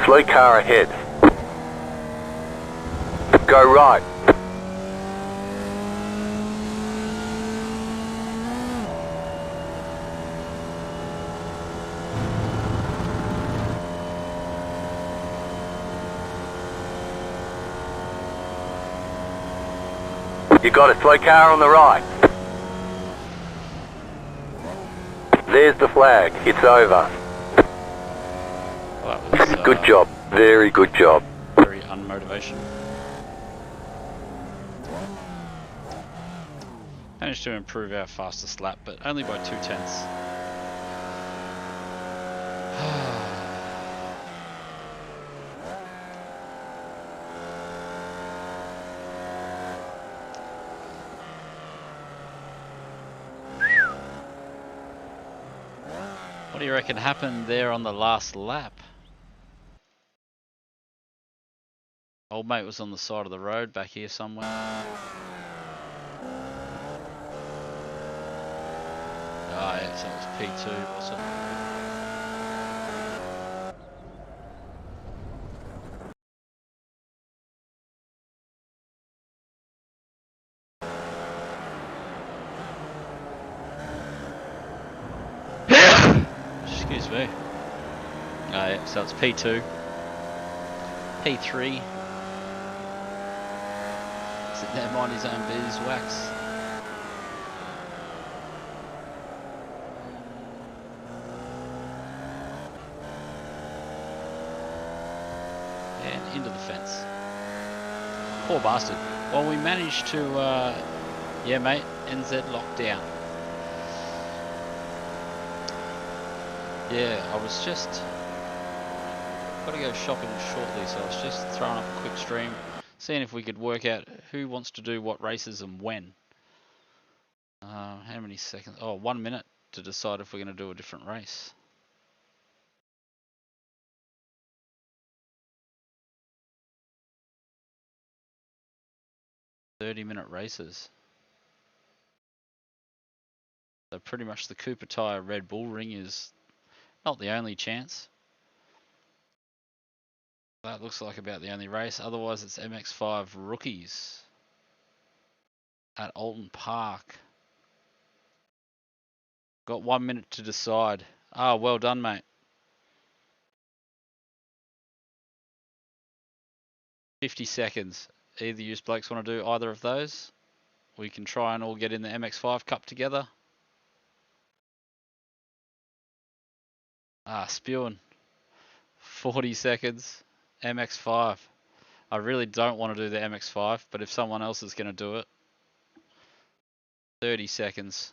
Slow car ahead. Go right. You got a slow car on the right. There's the flag. It's over.
Well, that was,
Good job. Very good job.
Very unmotivational. Managed to improve our fastest lap, but only by 0.2. What do you reckon happened there on the last lap? Old mate was on the side of the road back here somewhere. Oh yeah, so it was P2, was it? Excuse me. Oh yeah, so it's P2. P3. Sitting there minding his own beeswax. And into the fence. Poor bastard. Well, we managed to, yeah mate, NZ lockdown. Yeah, I was just, got to go shopping shortly, so I was just throwing up a quick stream, seeing if we could work out who wants to do what races and when. How many seconds? Oh, 1 minute to decide if we're going to do a different race. .30-minute races. So pretty much the Cooper Tire Red Bull Ring is not the only chance. That looks like about the only race. Otherwise, it's MX5 Rookies at Alton Park. Got 1 minute to decide. Ah, well done, mate. 50 seconds. Either you blokes want to do either of those. We can try and all get in the MX5 Cup together. Ah, spewing. 40 seconds. MX5. I really don't want to do the MX5, but if someone else is going to do it. 30 seconds.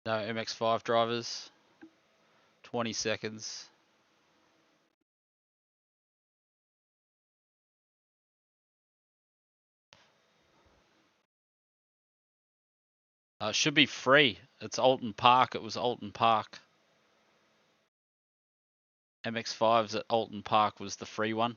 No MX5 drivers. 20 seconds. It should be free. It's Alton Park. It was Alton Park. MX5s at Alton Park was the free one.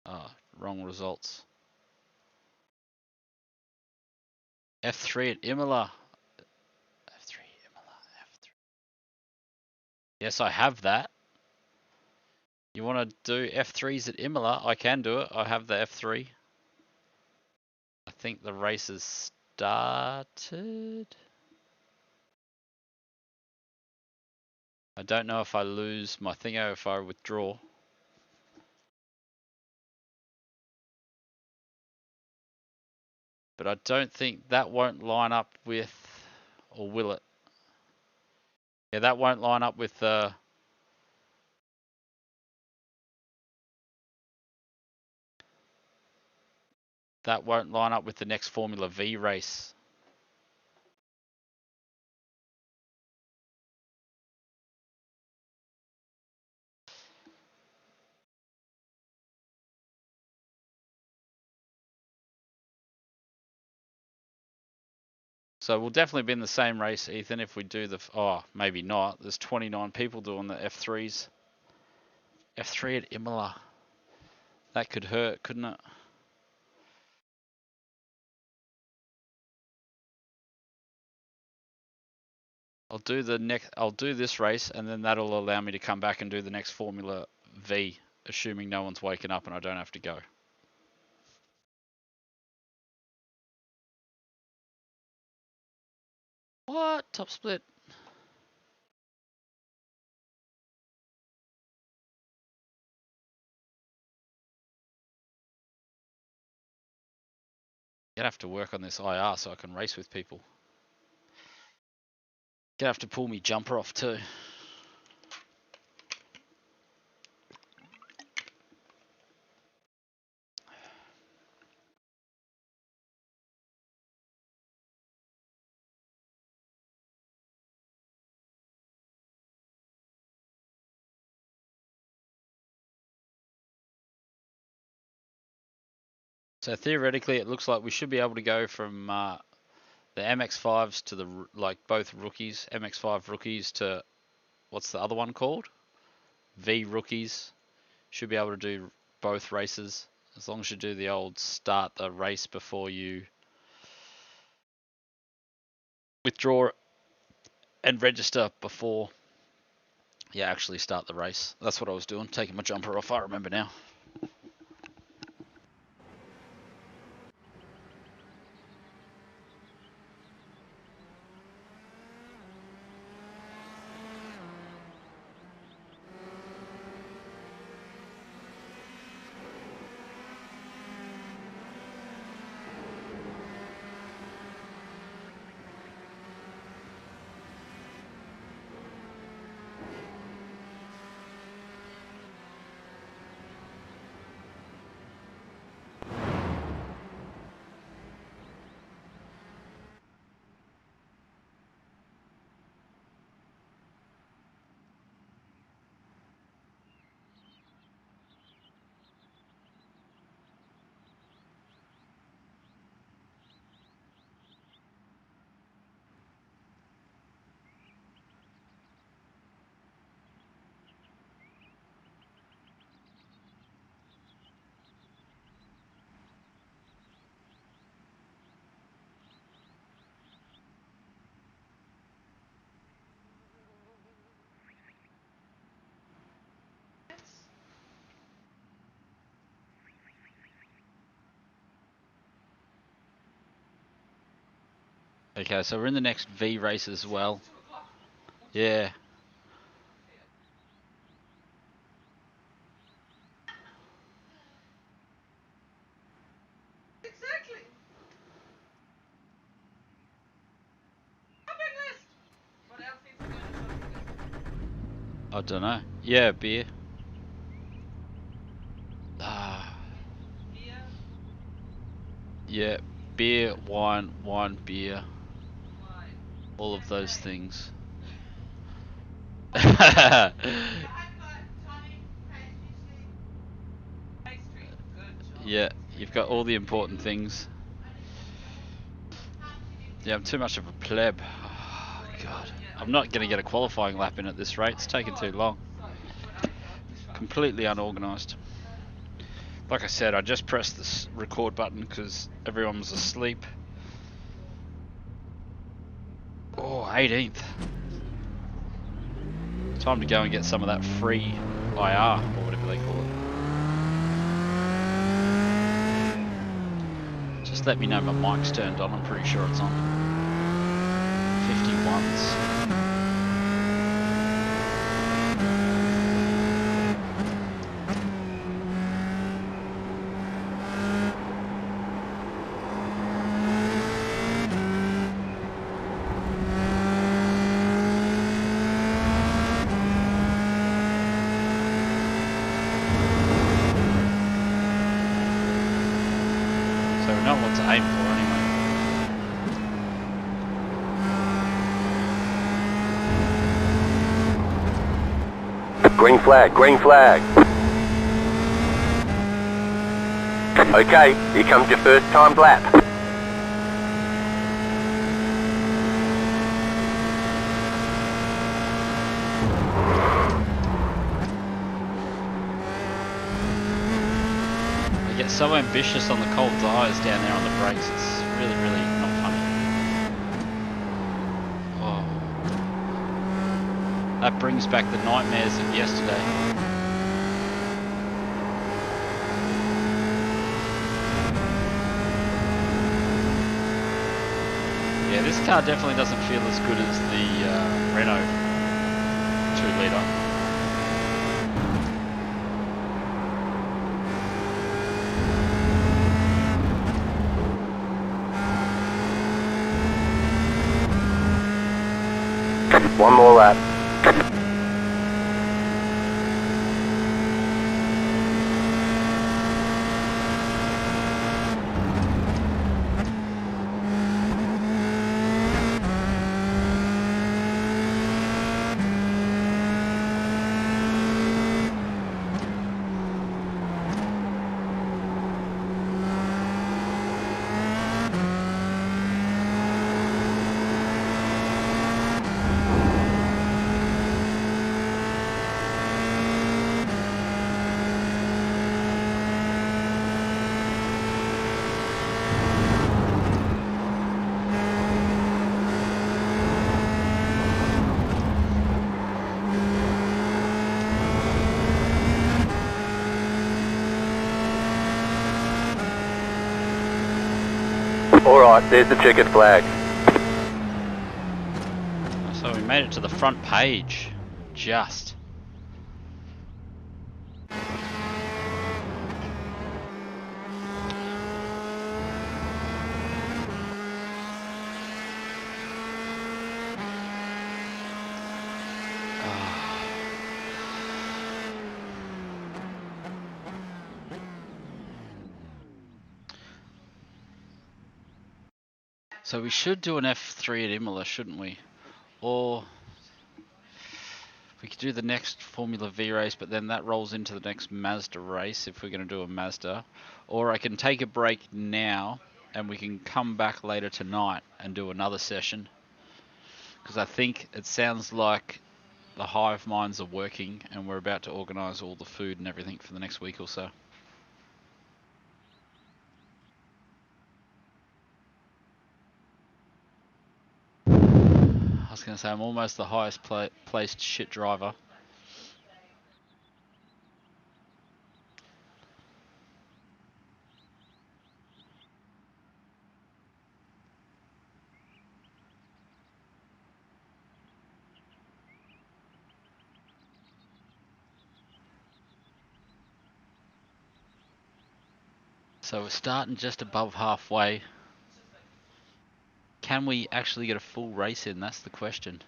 Oh, wrong results. F3 at Imola. F3 Imola. F3. Yes, I have that. You want to do F3s at Imola? I can do it. I have the F3. I think the race has started. I don't know if I lose my thingo if I withdraw. But I don't think that won't line up with, or will it? Yeah, that won't line up with that won't line up with the next Formula V race. So we'll definitely be in the same race, Ethan, if we do the... Oh, maybe not. There's 29 people doing the F3s. F3 at Imola. That could hurt, couldn't it? I'll do this race, and then that'll allow me to come back and do the next Formula V, assuming no one's waking up and I don't have to go. What? Top split? Gonna have to work on this IR so I can race with people. Gonna have to pull me jumper off too. So theoretically, it looks like we should be able to go from the MX-5s to the both rookies, MX-5 rookies to what's the other one called? V rookies. Should be able to do both races as long as you do the old start the race before you withdraw and register before you actually start the race. That's what I was doing, taking my jumper off. I remember now. Okay, so we're in the next V race as well. Yeah.
Exactly. Shopping list. What else needs to go on the shopping list?
I don't know. Yeah, beer. Ah.
Beer.
Yeah, beer, wine, beer.
Wine.
All of those things.
Yeah, I've got Tommy pastry. Good job.
Yeah, you've got all the important things. Yeah, I'm too much of a pleb. Oh, God. I'm not going to get a qualifying lap in at this rate. It's taking too long. Completely unorganised. Like I said, I just pressed this record button because everyone was asleep. Oh, 18th. Time to go and get some of that free IR, or whatever they call it. Just let me know my mic's turned on. I'm pretty sure it's on. 51s. So we know what to aim for anyway.
Green flag, green flag. Okay, here comes your first timed lap.
They get so ambitious on the cold tires down there on the brakes, it's really, really not funny. Oh. That brings back the nightmares of yesterday. Yeah, this car definitely doesn't feel as good as the Renault 2-litre.
One more lap. Alright, there's the checkered flag.
So we made it to the front page. Just. So we should do an F3 at Imola, shouldn't we? Or we could do the next Formula V race, but then that rolls into the next Mazda race if we're going to do a Mazda. Or I can take a break now and we can come back later tonight and do another session. Because I think it sounds like the hive minds are working and we're about to organise all the food and everything for the next week or so. I was going to say I'm almost the highest placed shit driver. So we're starting just above halfway. Can we actually get a full race in? That's the question.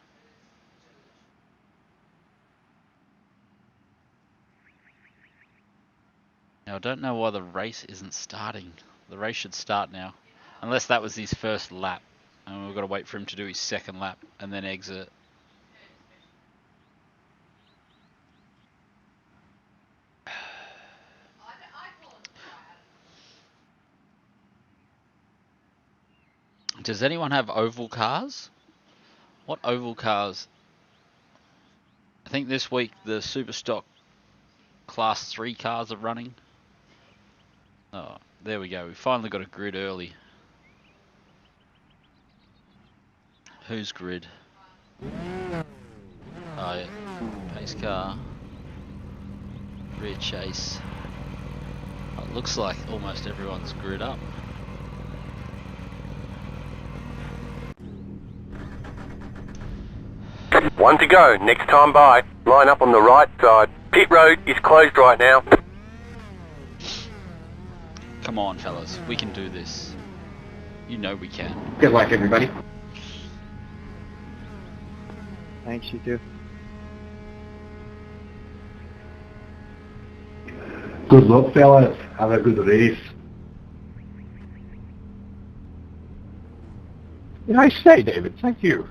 Now I don't know why the race isn't starting. The race should start now. Unless that was his first lap. And we've got to wait for him to do his second lap and then exit. Does anyone have oval cars? What oval cars? I think this week the super stock class 3 cars are running. Oh, there we go. We finally got a grid early. Who's grid? Oh yeah. Pace car. Rear chase. Oh, it looks like almost everyone's grid up.
One to go, next time by. Line up on the right side. Pit road is closed right now.
Come on, fellas. We can do this. You know we can.
Good luck, everybody.
Thanks, you too.
Good luck, fellas. Have a good race. Nice day, David. Thank you.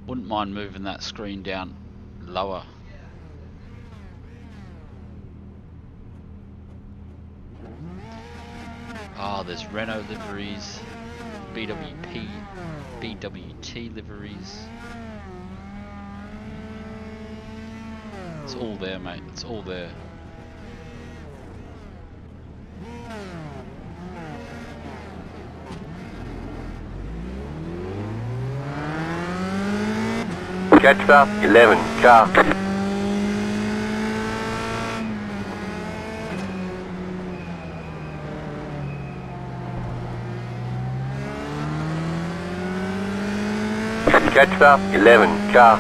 Wouldn't mind moving that screen down lower. Oh, there's Renault liveries, BWT liveries. It's all there, mate. It's all there.
Catch 11, car. Catch 11, car.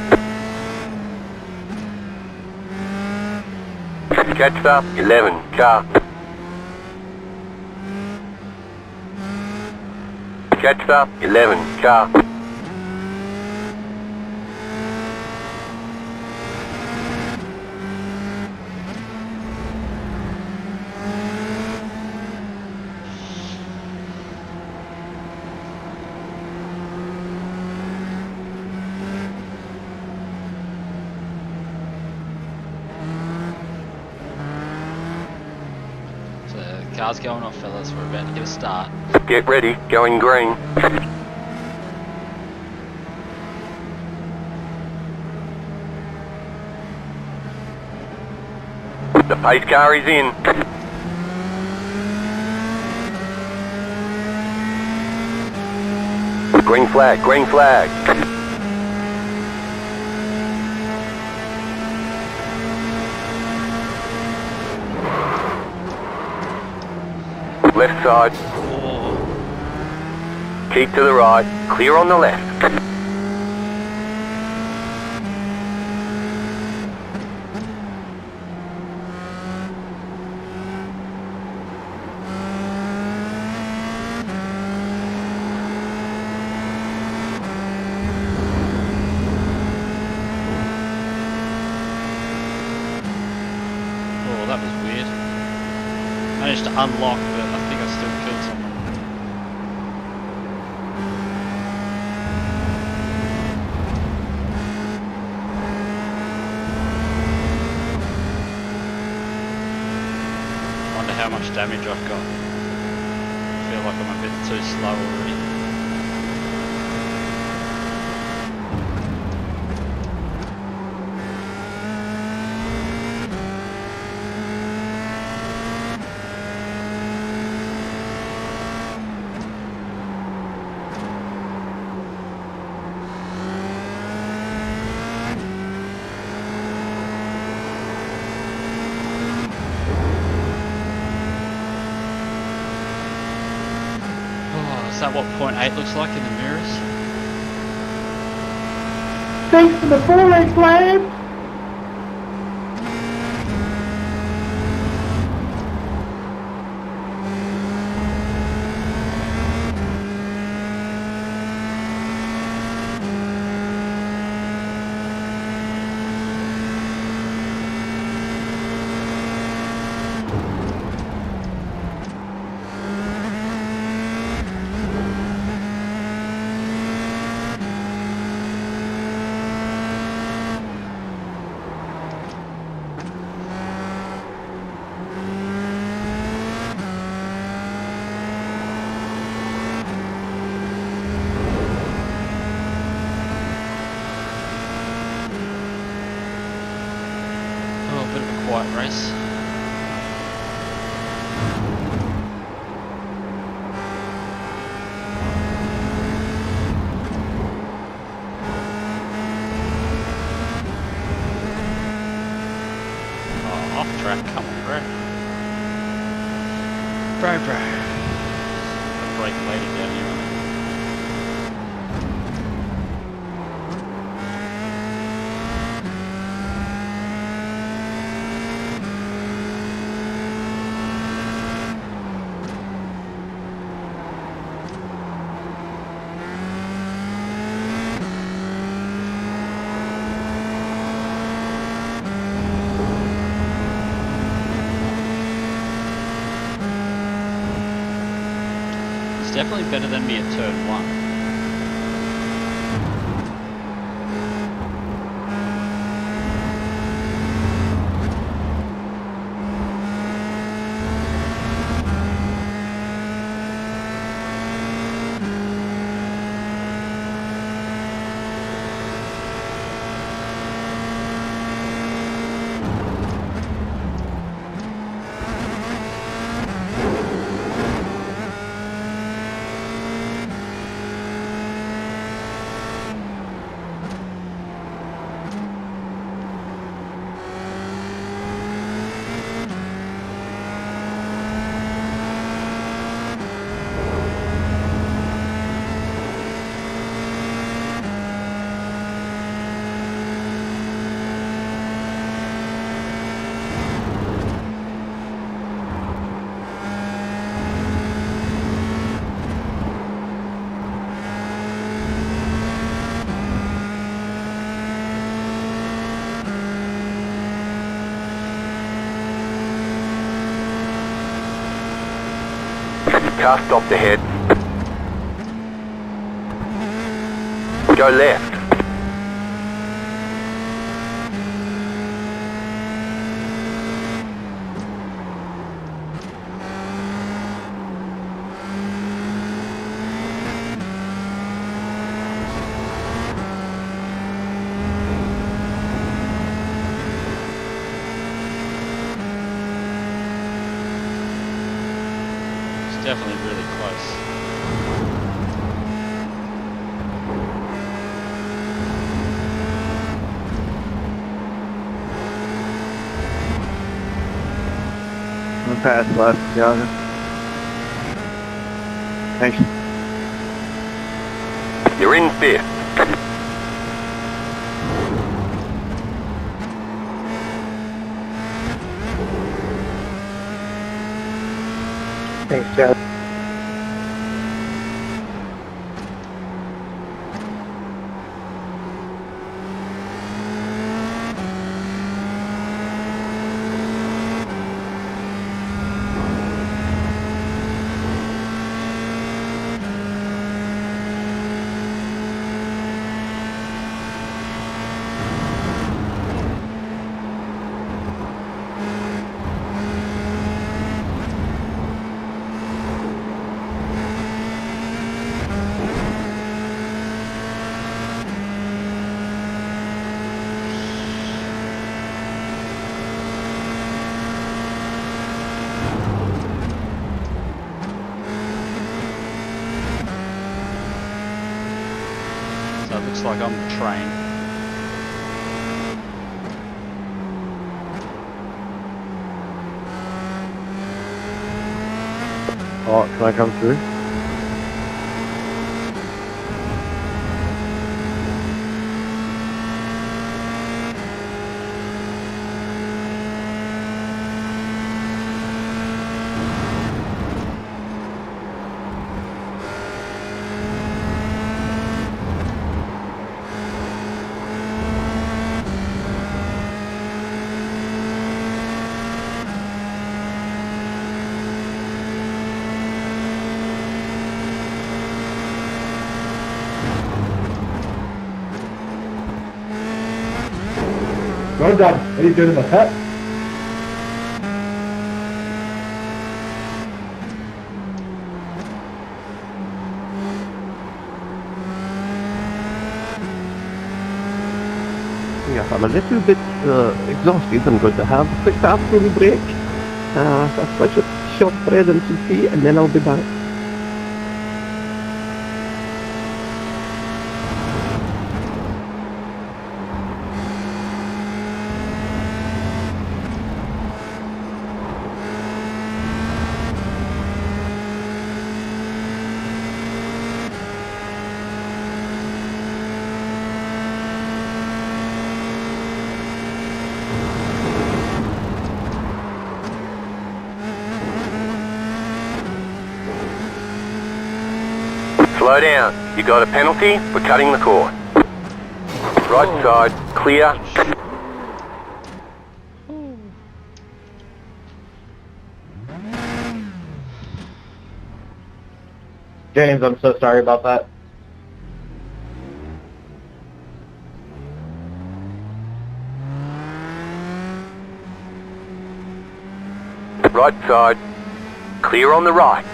Catch 11, car. Catch up, 11, car.
Car's going off, fellas. We're about to get a start.
Get ready, going green. The pace car is in. Green flag, green flag. Left side.
Oh,
Keep to the right. Clear on the left.
oh, that was weird. Managed to unlock, but I think I still killed someone. Wonder how much damage I've got. I feel like I'm a bit too slow already. Oh, is that what point 8 looks like in the mirrors?
Thanks for the full-length lab. Oh, a bit of a quiet race. Oh, off track, come on, bro. Bro. Brake later down here. It's definitely better than me at turn 1.
Car stopped ahead. Go left.
It's definitely really close.
I'm gonna pass left, yeah. Thanks.
You're in 5th.
Thanks, Chad.
So it looks like I'm the train.
Oh, can I come through?
Well done. What are you doing in the pit?
Yeah, I'm a little bit exhausted. I'm going to have a quick bathroom break, a bunch of short bread and some tea, and then I'll be back.
Slow down. You got a penalty for cutting the cord. Right side, clear.
James, I'm so sorry about that.
Right side, clear on the right.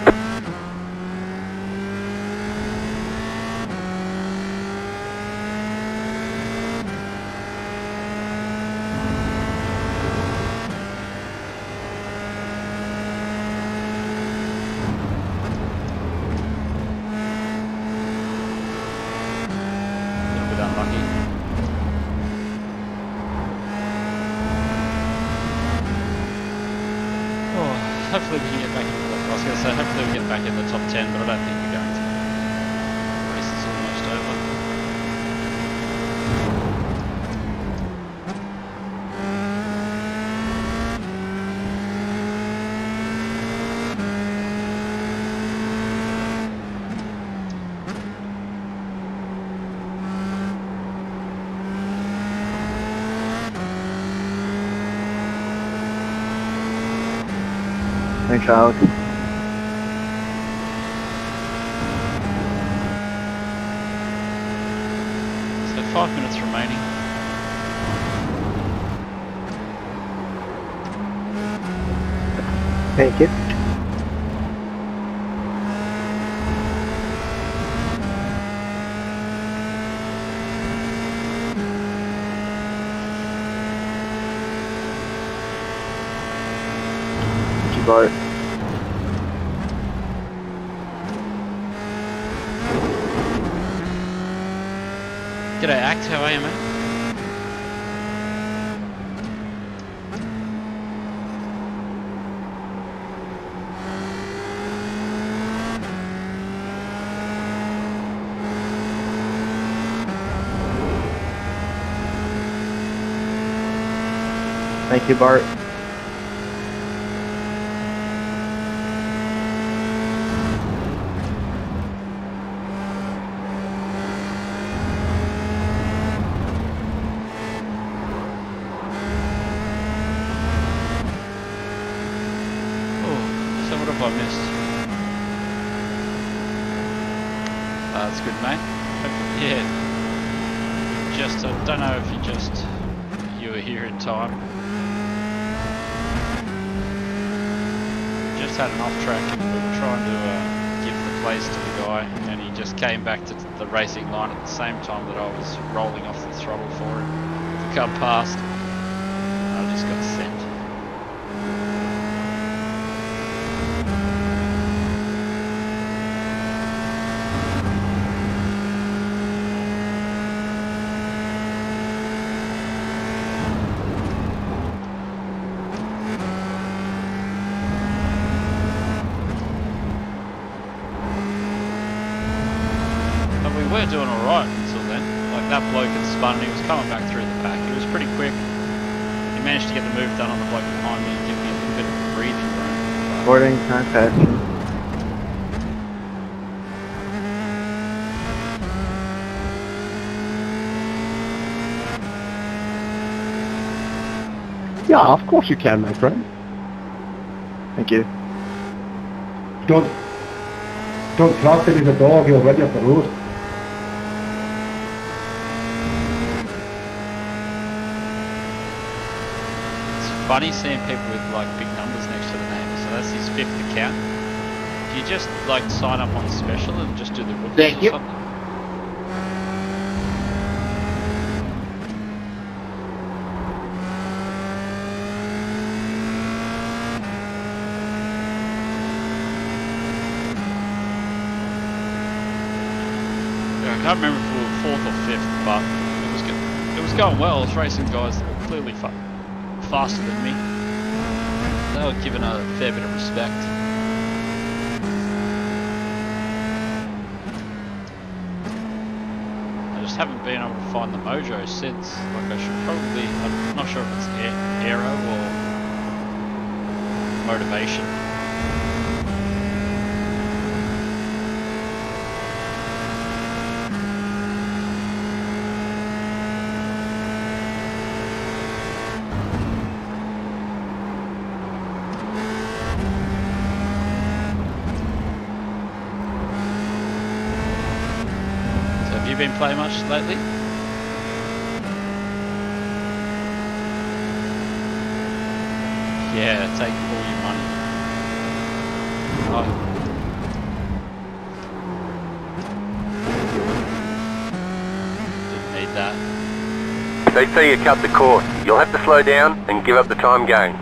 Unlucky. Oh, hopefully we can get back in. I was going to say hopefully we get back in the top 10, but I don't think we're going to. The race is almost over.
Thanks, Alex.
Thank you. Thank you, Bart.
G'day Act, how are you, mate?
Thank you, Bart.
Oh, so what have I missed? That's good, mate. Yeah. Just, I don't know if you were here in time. Just had an off track and we were trying to give the place to the guy, and he just came back to the racing line at the same time that I was rolling off the throttle for him to come past. I just got sent. We were doing alright until then. Like that bloke had spun and he was coming back through the pack. He was pretty quick. He managed to get the move done on the bloke behind me and give me a little bit of breathing room.
Boarding, contact. Yeah, of course you can, my friend. Thank you.
Don't class it as a dog, you're already up the road.
It's funny seeing people with like big numbers next to the name. So that's his 5th account. Do you just like sign up on special and just do the rookies
Thank
or
you.
something? I can't remember if we were 4th or 5th, but it was good. It was going well. I was racing guys that were clearly faster than me. They were given a fair bit of respect. I just haven't been able to find the mojo since. Like I should probably. I'm not sure if it's aero or motivation. Have you been playing much lately? Yeah, take all your money. Oh. Didn't need that.
They say you cut the course. You'll have to slow down and give up the time gained.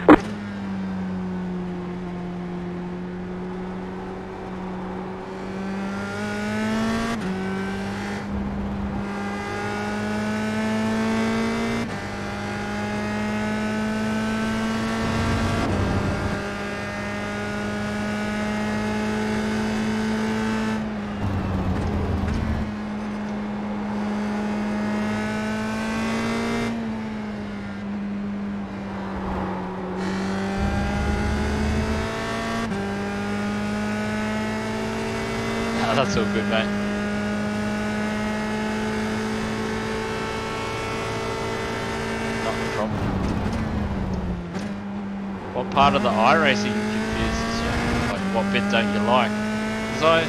Oh, that's all good, mate. Not a problem. What part of the iRacing confuses you? Like, what bit don't you like? Because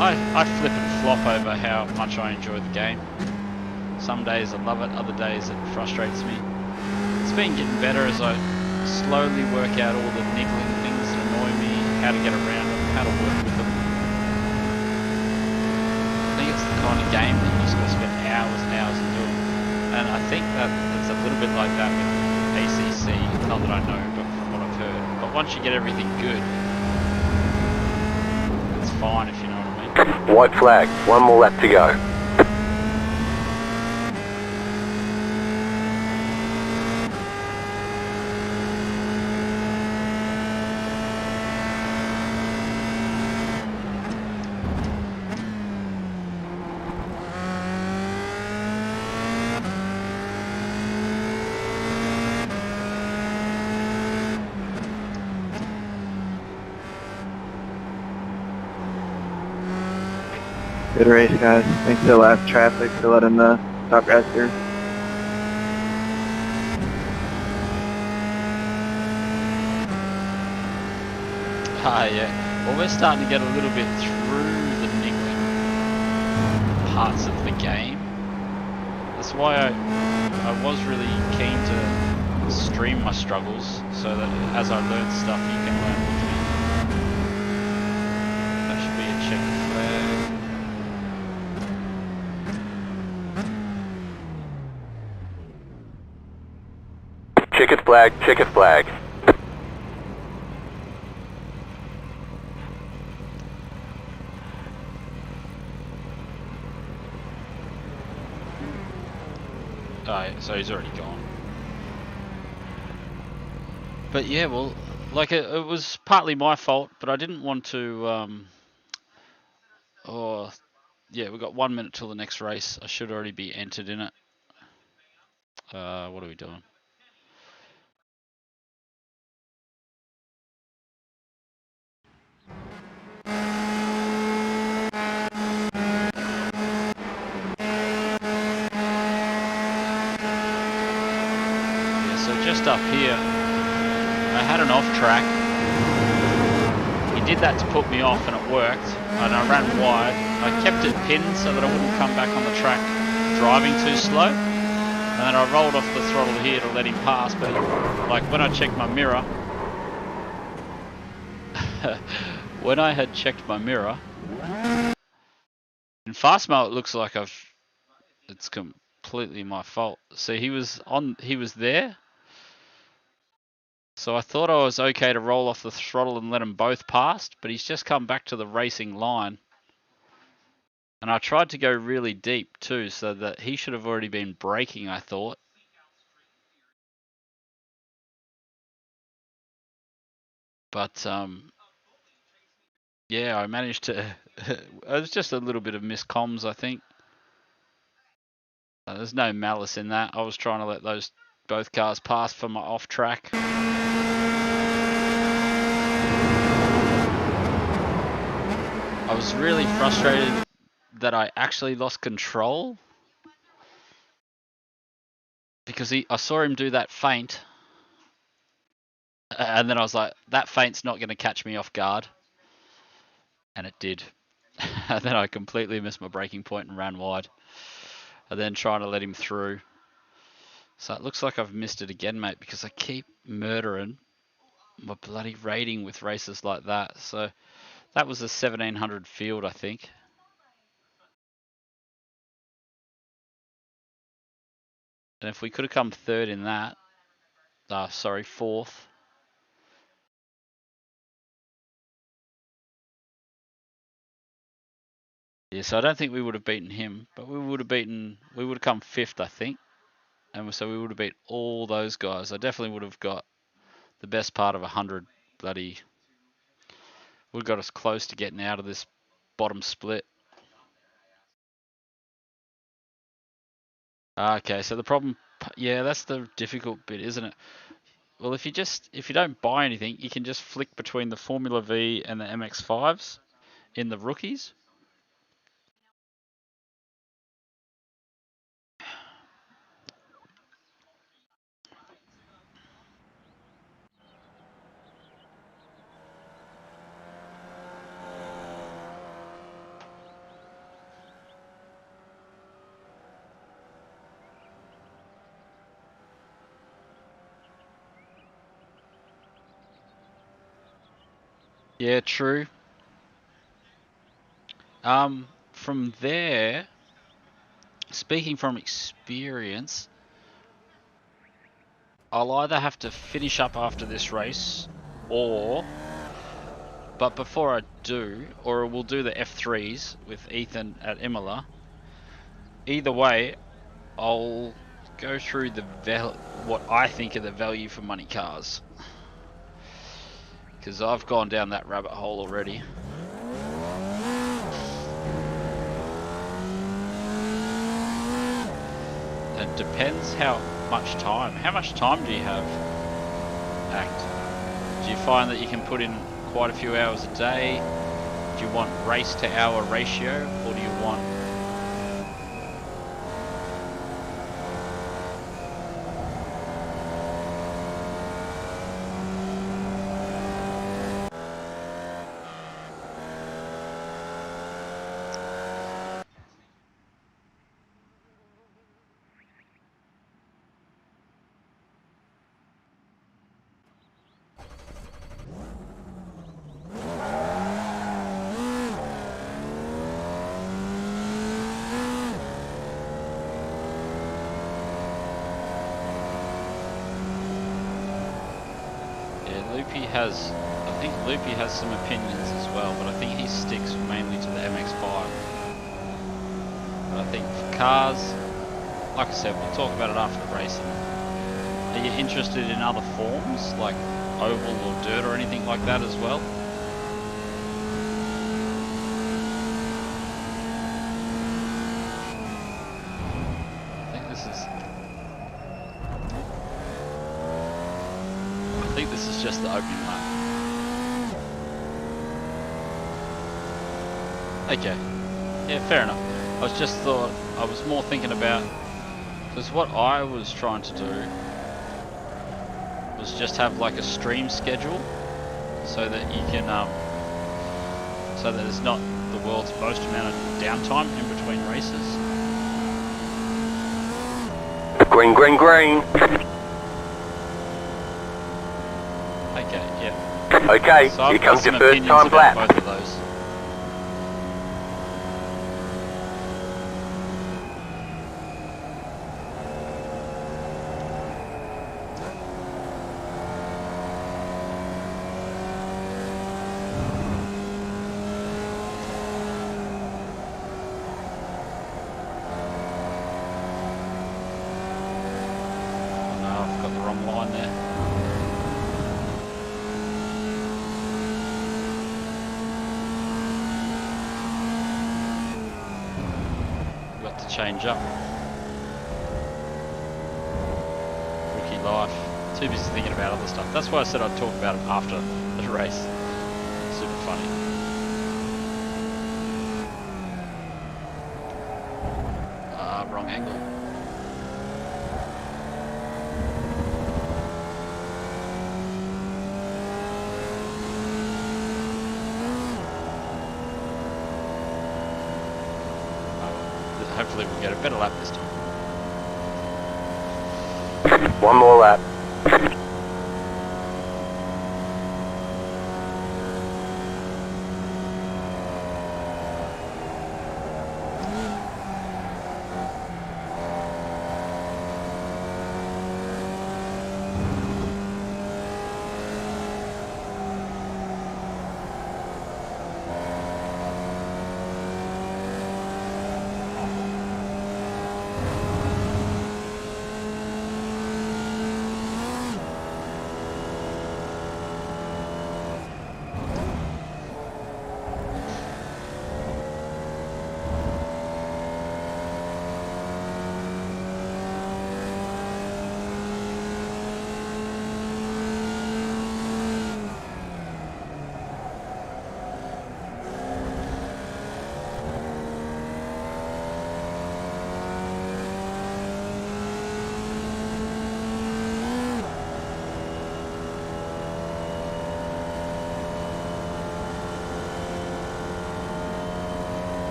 I flip and flop over how much I enjoy the game. Some days I love it, other days it frustrates me. It's been getting better as I slowly work out all the niggling things that annoy me, how to get around them, how to work with them. I think it's the kind of game that you just got to spend hours and hours doing. And I think that it's a little bit like that with ACC, not that I know, but from what I've heard. But once you get everything good, it's fine, if you know what I mean.
White flag. One more lap to go.
Good race, guys. Thanks to the last traffic for letting the stop guys through.
Ah, yeah. Well, we're starting to get a little bit through the niggling parts of the game. That's why I was really keen to stream my struggles, so that as I learn stuff, you can learn with me. That should be a check flag.
Checkered flag, checkered flag.
Oh, yeah, so he's already gone. But yeah, well, like it was partly my fault, but I didn't want to. Oh, yeah, we've got 1 minute till the next race. I should already be entered in it. What are we doing? Yeah, so just up here, I had an off track. He did that to put me off, and it worked. And I ran wide. I kept it pinned so that I wouldn't come back on the track driving too slow. And then I rolled off the throttle here to let him pass. But like when I checked my mirror, when I had checked my mirror, in fast mode it looks like it's completely my fault. See, he was there. So I thought I was okay to roll off the throttle and let them both pass, but he's just come back to the racing line. And I tried to go really deep too, so that he should have already been braking, I thought. But yeah, I managed to. It was just a little bit of miscomms, I think. There's no malice in that. I was trying to let both cars pass for my off track. I was really frustrated that I actually lost control, because I saw him do that feint, and then I was like, that feint's not going to catch me off guard, and it did. And then I completely missed my braking point and ran wide, and then trying to let him through. So it looks like I've missed it again, mate, because I keep murdering my bloody rating with races like that. So that was a 1700 field, I think. And if we could have come third in that, fourth. Yeah, so I don't think we would have beaten him, but we would have come fifth, I think. And so we would have beat all those guys. I definitely would have got the best part of 100 bloody. Would have got us close to getting out of this bottom split. Okay, so the problem, yeah, that's the difficult bit, isn't it? Well, if you don't buy anything, you can just flick between the Formula V and the MX-5s in the rookies. Yeah, true. From there, speaking from experience, I'll either have to finish up after this race, but before I do, or we'll do the F3s with Ethan at Imola. Either way, I'll go through what I think are the value for money cars. Because I've gone down that rabbit hole already. It depends how much time. How much time do you have, Act? Do you find that you can put in quite a few hours a day? Do you want race to hour ratio, or do you want... I think Loopy has some opinions as well, but I think he sticks mainly to the MX-5. But I think for cars, like I said, we'll talk about it after the racing. Are you interested in other forms, like oval or dirt or anything like that as well? I think this is just the opening lap. Okay, yeah, fair enough. I was more thinking about, because what I was trying to do was just have like a stream schedule, so that you can, so that there's not the world's most amount of downtime in between races.
Green, green, green.
Okay, yeah.
Okay,
So I've
here
got
comes
some
your first
opinions
time
about
lap.
both of those. Oh no, I've got the wrong line there. Got to change up. Rookie life. Too busy thinking about other stuff. That's why I said I'd talk about it after the race. Super funny. Wrong angle. Hopefully we'll get a better lap this time.
One more lap.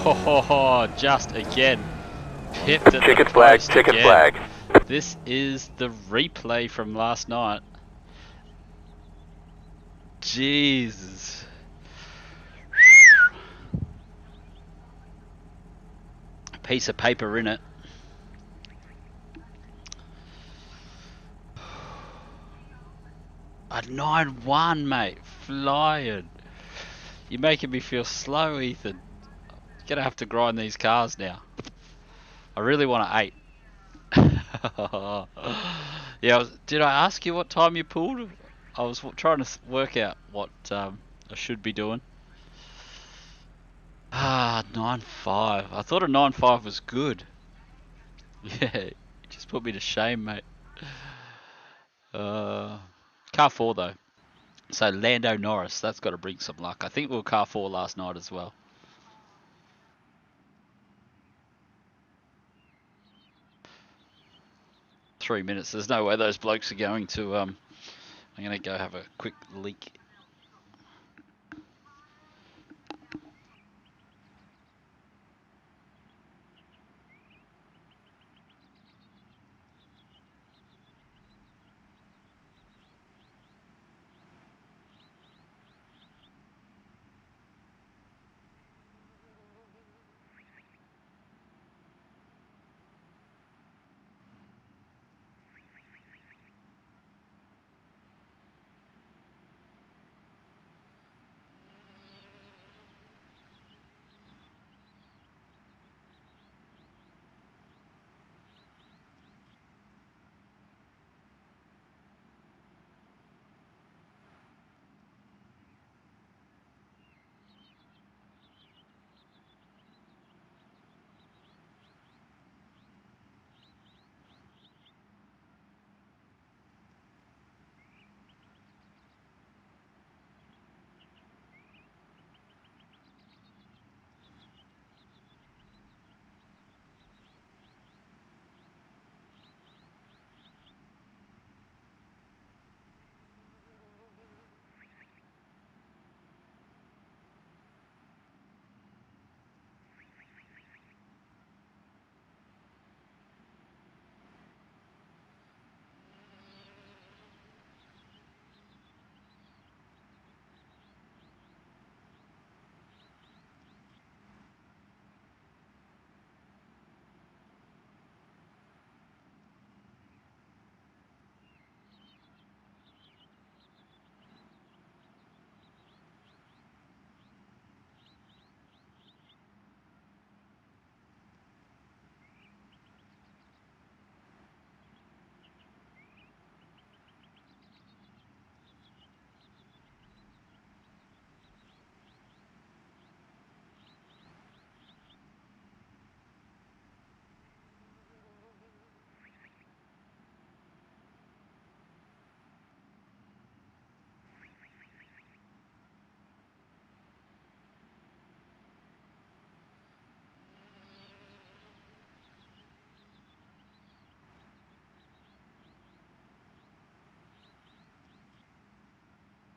Oh, just again. Pipped at the Ticket flag,
post
ticket
again.
flag.
This is the replay from last night. Jesus. Piece of paper in it. A 9-1, mate. Flying. You're making me feel slow, Ethan. Gonna have to grind these cars now. I really want an 8. Yeah, did I ask you what time you pulled? I was trying to work out what I should be doing. 9.5. I thought a 9.5 was good. Yeah, you just put me to shame, mate. Car 4 though. So Lando Norris, that's got to bring some luck. I think we were car 4 last night as well. Three minutes. There's no way those blokes are going to. I'm gonna go have a quick leak.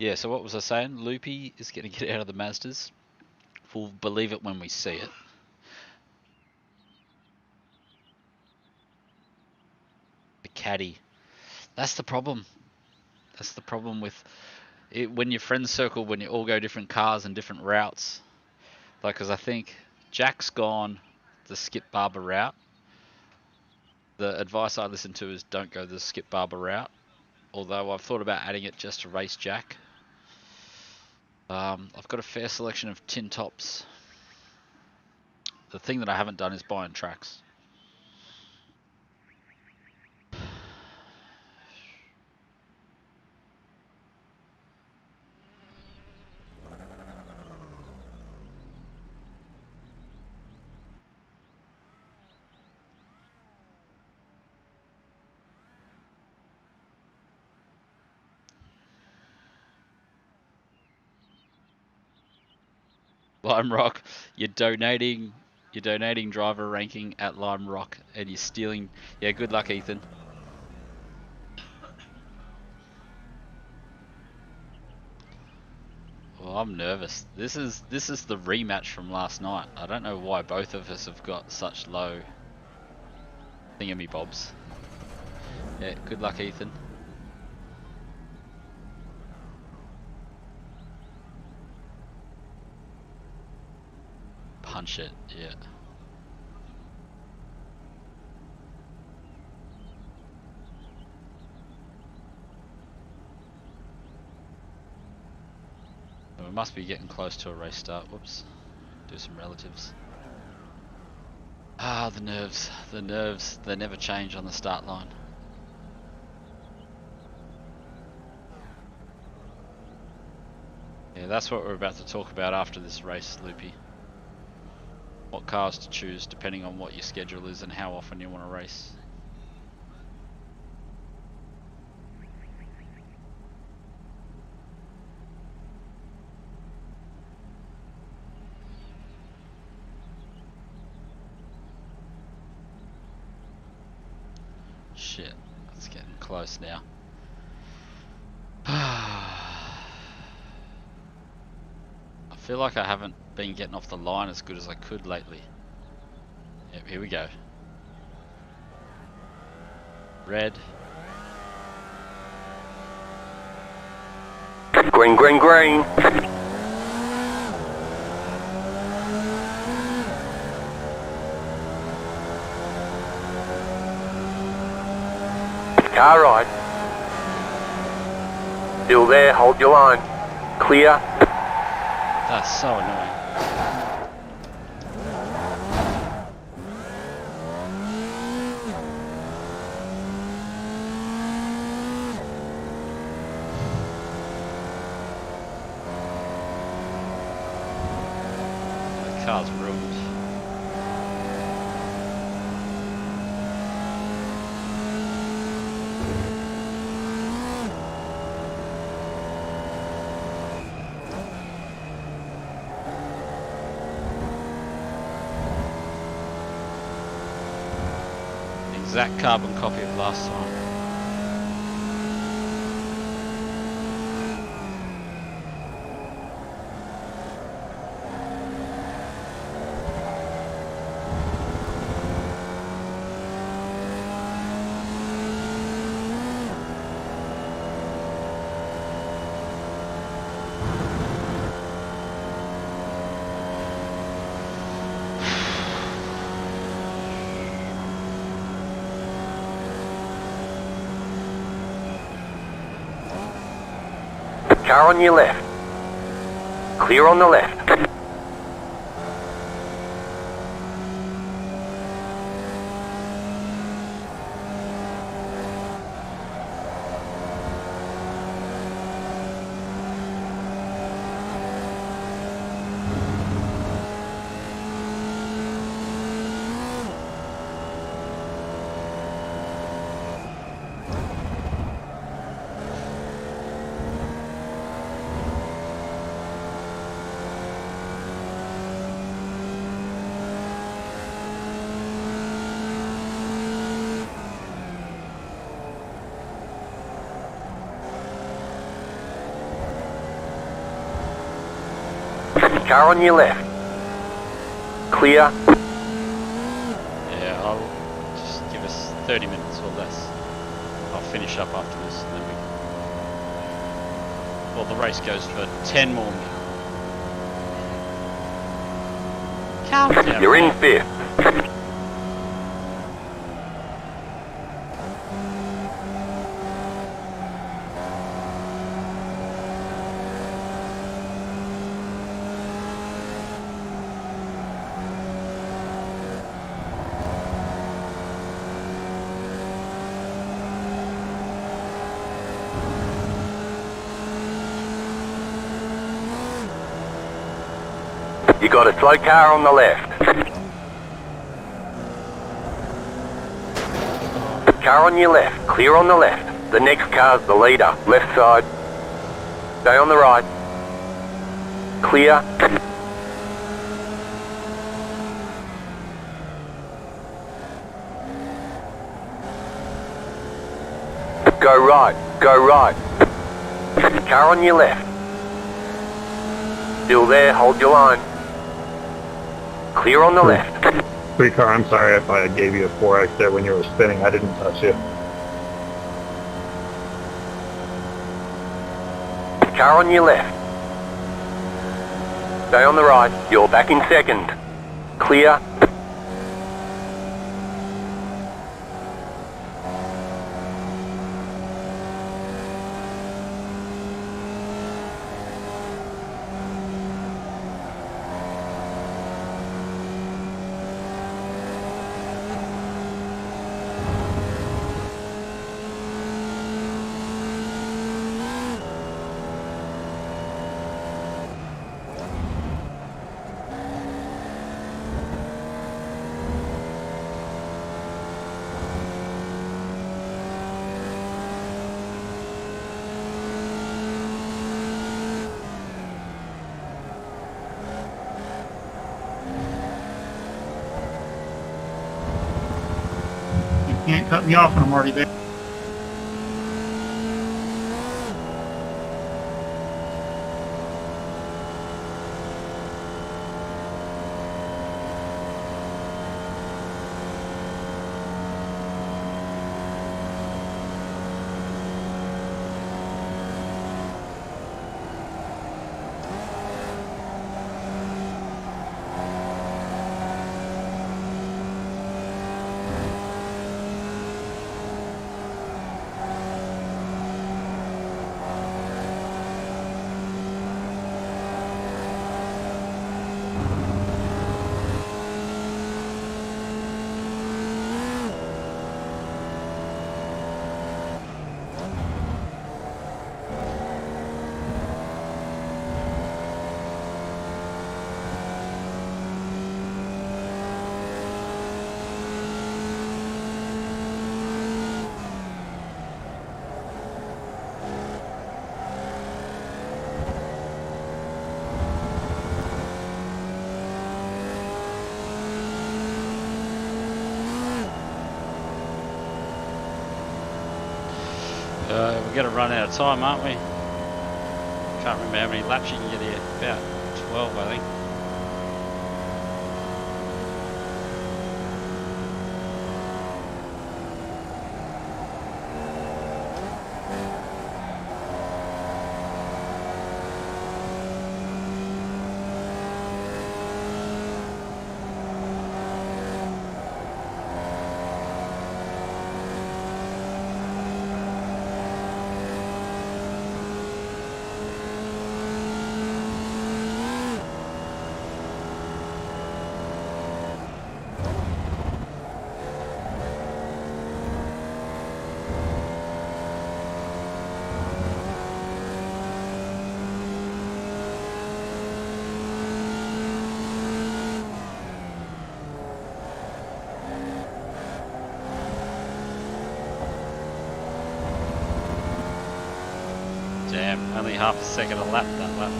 Yeah, so what was I saying? Loopy is going to get out of the Mazdas. We'll believe it when we see it. The caddy. That's the problem. That's the problem with it when your friend circle, when you all go different cars and different routes. Like, because I think Jack's gone the Skip Barber route. The advice I listen to is don't go the Skip Barber route. Although I've thought about adding it just to race Jack. I've got a fair selection of tin tops. The thing that I haven't done is buying tracks. Lime Rock, you're donating driver ranking at Lime Rock, and you're stealing. Yeah, good luck, Ethan. Well, I'm nervous. This is the rematch from last night. I don't know why both of us have got such low thingamybobs. Yeah, good luck, Ethan. Punch it, yeah. We must be getting close to a race start. Whoops. Do some relatives. Ah, the nerves. The nerves. They never change on the start line. Yeah, that's what we're about to talk about after this race, Loopy. What cars to choose depending on what your schedule is and how often you want to race. Shit, it's getting close now. I feel like I haven't been getting off the line as good as I could lately. Yep, here we go. Red.
Green, green, green. Car right. Still there, hold your line. Clear.
That's so annoying. The car's ruined. Exact carbon copy of last time.
Car on your left. Clear on the left. Car on your left. Clear.
Yeah, I'll just give us 30 minutes or less. I'll finish up after this and then we can... Well, the race goes for 10 more minutes. Calm down.
You're in fifth. You got a slow car on the left. Car on your left. Clear on the left. The next car's the leader. Left side. Stay on the right. Clear. Go right. Go right. Car on your left. Still there. Hold your line. Clear on the left.
Free car, I'm sorry if I gave you a 4X there when you were spinning. I didn't touch you.
Car on your left. Stay on the right. You're back in second. Clear.
You can't cut me off when I'm already there.
We're going to run out of time, aren't we? Can't remember how many laps you can get here. About 12, I think. Damn, only half a second a lap that lap.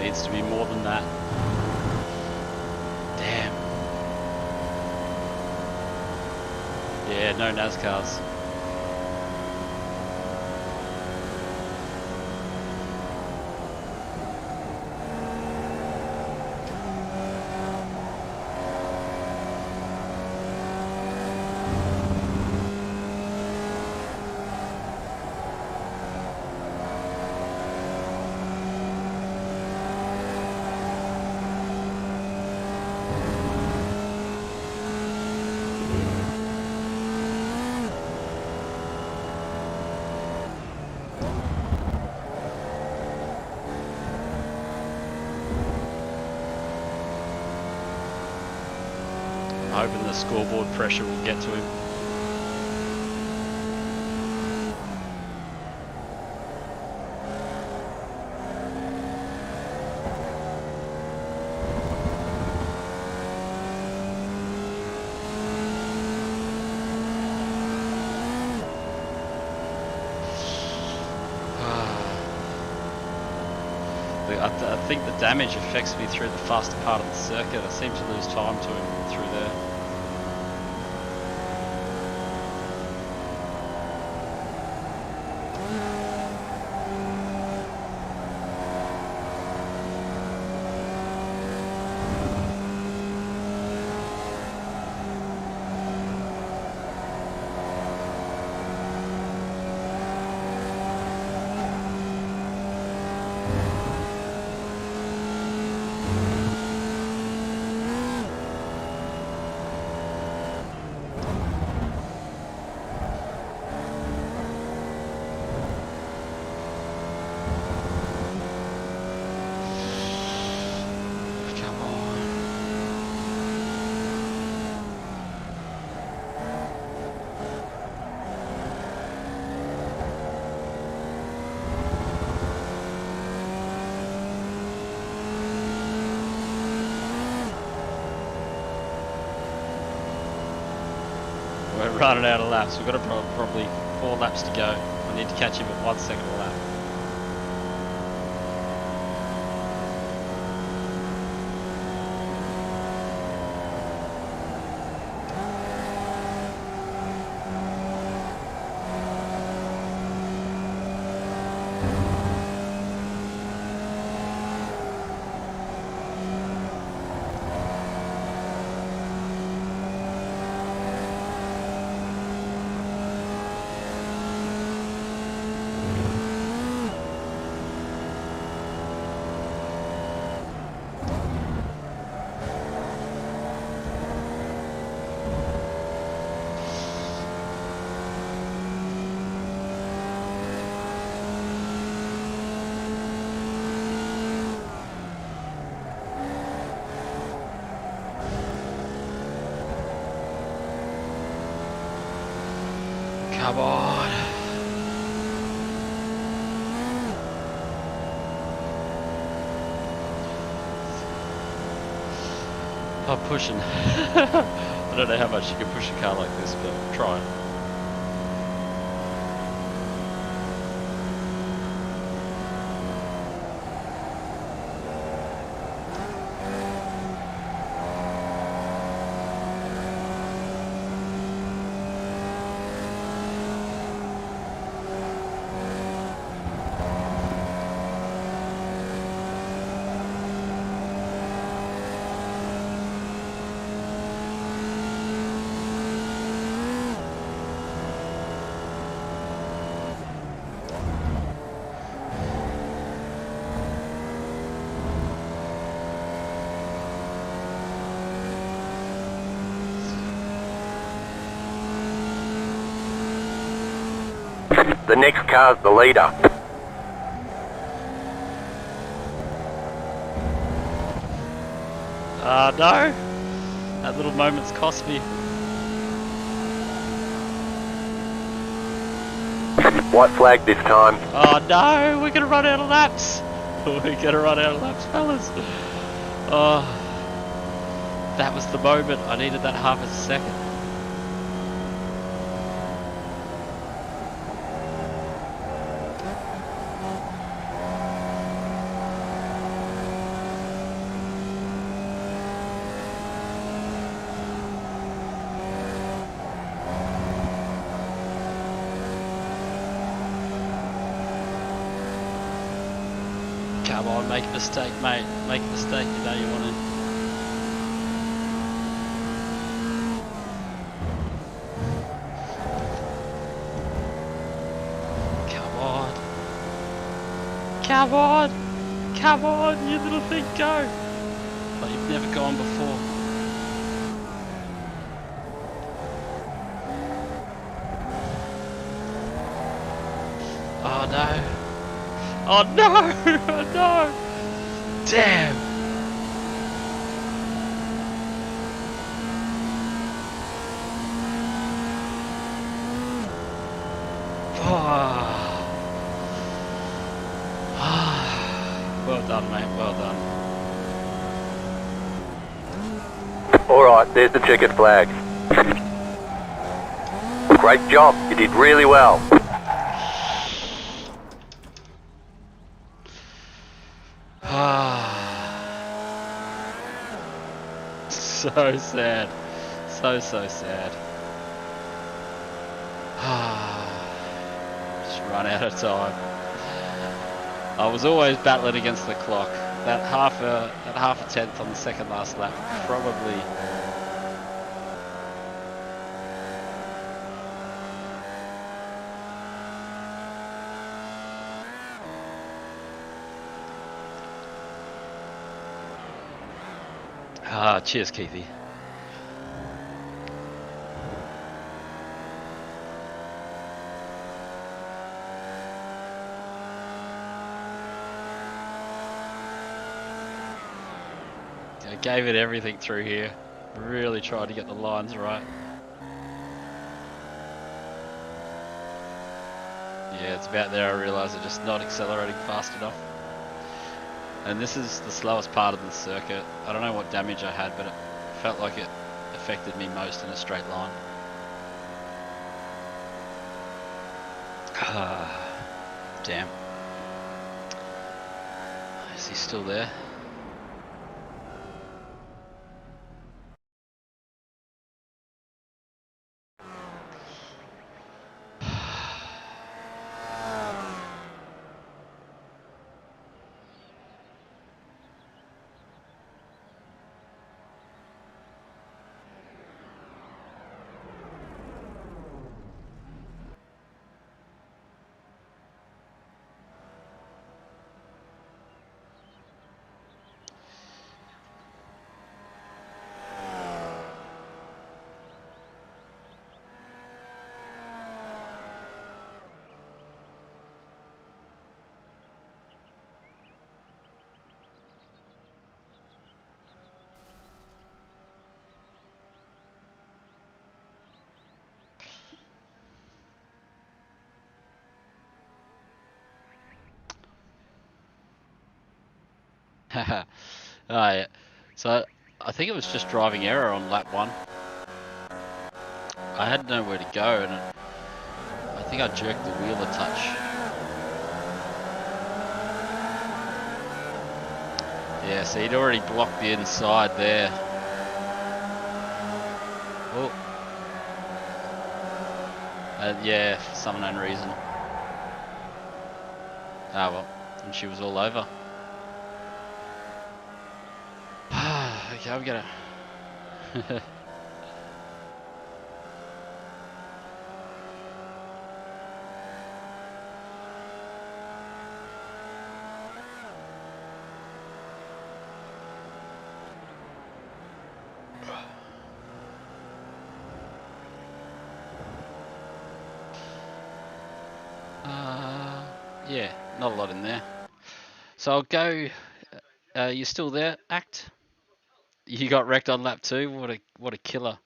Needs to be more than that. Damn. Yeah, no NASCARs. Hoping the scoreboard pressure will get to him. I think the damage affects me through the faster part of the circuit. I seem to lose time to him through there. Come on. We're running out of laps. We've got probably 4 laps to go. I need to catch him at 1 second a lap. Come on. I'm pushing. I don't know how much you can push a car like this, but I'm trying.
The next car's the leader.
No. That little moment's cost me.
White flag this time.
Oh no, we're gonna run out of laps. We're gonna run out of laps, fellas. Oh, that was the moment. I needed that half a second. Come on, make a mistake, mate. Make a mistake, you know you want to. Come on. Come on. Come on, you little thing, go. Like you've never gone before. Oh no. Oh no! Oh no! Damn! Well done, mate. Well done.
Alright, there's the checkered flag. Great job, you did really well.
So sad. So sad. Just run out of time. I was always battling against the clock. That half a tenth on the second last lap probably. Cheers, Keithy. I gave it everything through here. Really tried to get the lines right. Yeah, it's about there I realised I'm just not accelerating fast enough. And this is the slowest part of the circuit. I don't know what damage I had, but it felt like it affected me most in a straight line. Damn. Is he still there? Oh yeah. So I think it was just driving error on lap 1. I had nowhere to go, and I think I jerked the wheel a touch. Yeah, so he'd already blocked the inside there. Oh. Yeah, for some unknown reason. Ah well, and she was all over. Okay, I'm gonna... yeah, not a lot in there. So I'll go... you still there, Act? You got wrecked on lap 2? What a killer.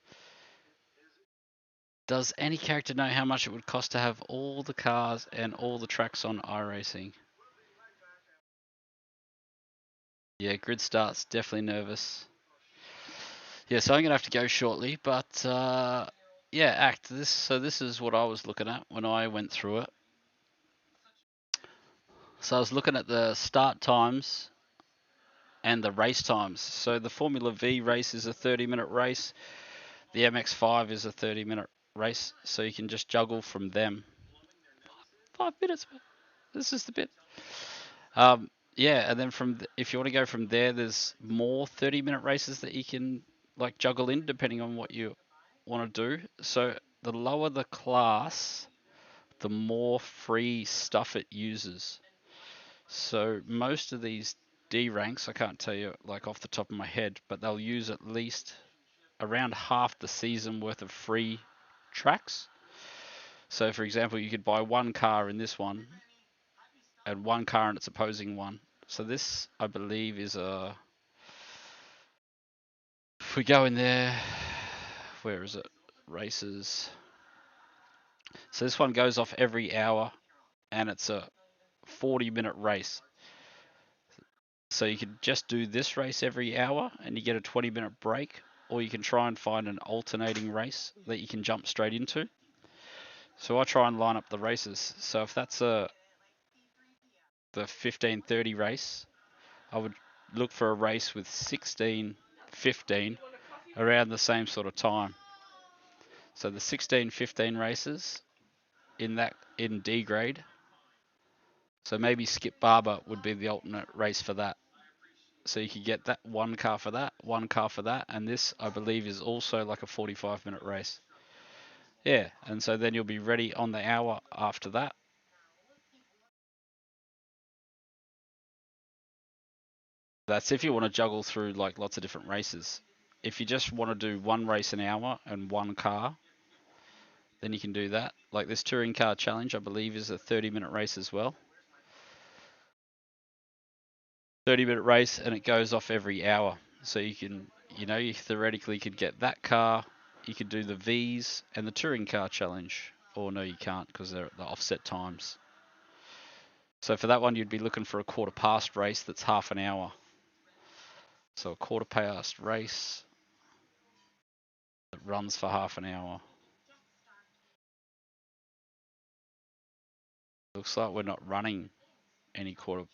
Does any character know how much it would cost to have all the cars and all the tracks on iRacing? Yeah, grid starts, definitely nervous. Yeah, so I'm gonna have to go shortly, but yeah, Act, so this is what I was looking at when I went through it. So I was looking at the start times and the race times. So the Formula V race is a 30-minute race. The MX5 is a 30-minute race, so you can just juggle from them. 5 minutes. This is the bit. Yeah, and then if you want to go from there, there's more 30-minute races that you can like juggle in depending on what you want to do. So the lower the class, the more free stuff it uses. So most of these D ranks, I can't tell you like off the top of my head, but they'll use at least around half the season worth of free tracks. So for example, you could buy one car in this one and one car in its opposing one. So this, I believe, is a... If we go in there, where is it? Races. So this one goes off every hour, and it's a 40-minute race. So you can just do this race every hour, and you get a 20-minute break, or you can try and find an alternating race that you can jump straight into. So I try and line up the races. So if that's the 15:30 race, I would look for a race with 16:15 around the same sort of time. So the 16:15 races in D grade. So maybe Skip Barber would be the alternate race for that. So you could get that one car for that, one car for that, and this I believe is also like a 45-minute race. Yeah, and so then you'll be ready on the hour after that. That's if you want to juggle through like lots of different races. If you just want to do one race an hour and one car, then you can do that. Like this touring car challenge, I believe, is a 30-minute race as well. 30-minute race, and it goes off every hour. So you can, you theoretically could get that car. You could do the V's and the touring car challenge. Or no, you can't because they're at the offset times. So for that one, you'd be looking for a quarter past race that's half an hour. So a quarter past race that runs for half an hour. Looks like we're not running any quarter.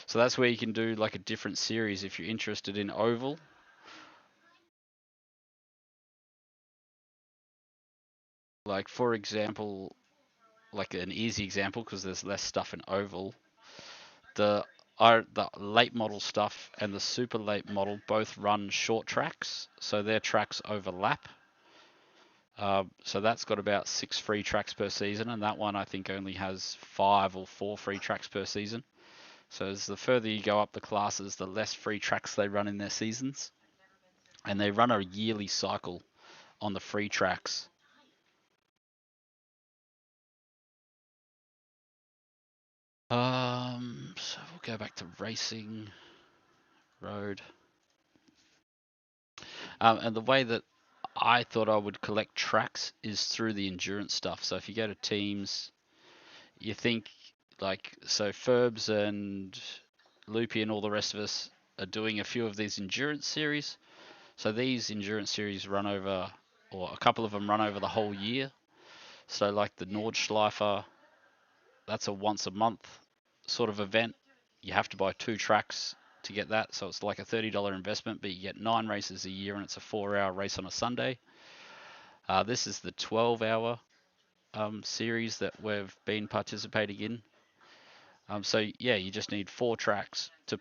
So that's where you can do like a different series if you're interested in oval. Like for example, like an easy example because there's less stuff in oval. The late model stuff and the super late model both run short tracks, so their tracks overlap. So that's got about 6 free tracks per season, and that one I think only has 5 or 4 free tracks per season. So as the further you go up the classes, the less free tracks they run in their seasons. And they run a yearly cycle on the free tracks. So we'll go back to racing, road. And the way that I thought I would collect tracks is through the endurance stuff. So if you go to teams, you think so Ferbs and Loopy and all the rest of us are doing a few of these endurance series. So these endurance series run over, or a couple of them run over the whole year. So like the Nordschleifer, that's a once a month sort of event. You have to buy 2 tracks to get that, so it's like a $30 investment, but you get 9 races a year, and it's a 4-hour race on a Sunday. This is the 12-hour series that we've been participating in. So yeah, you just need 4 tracks to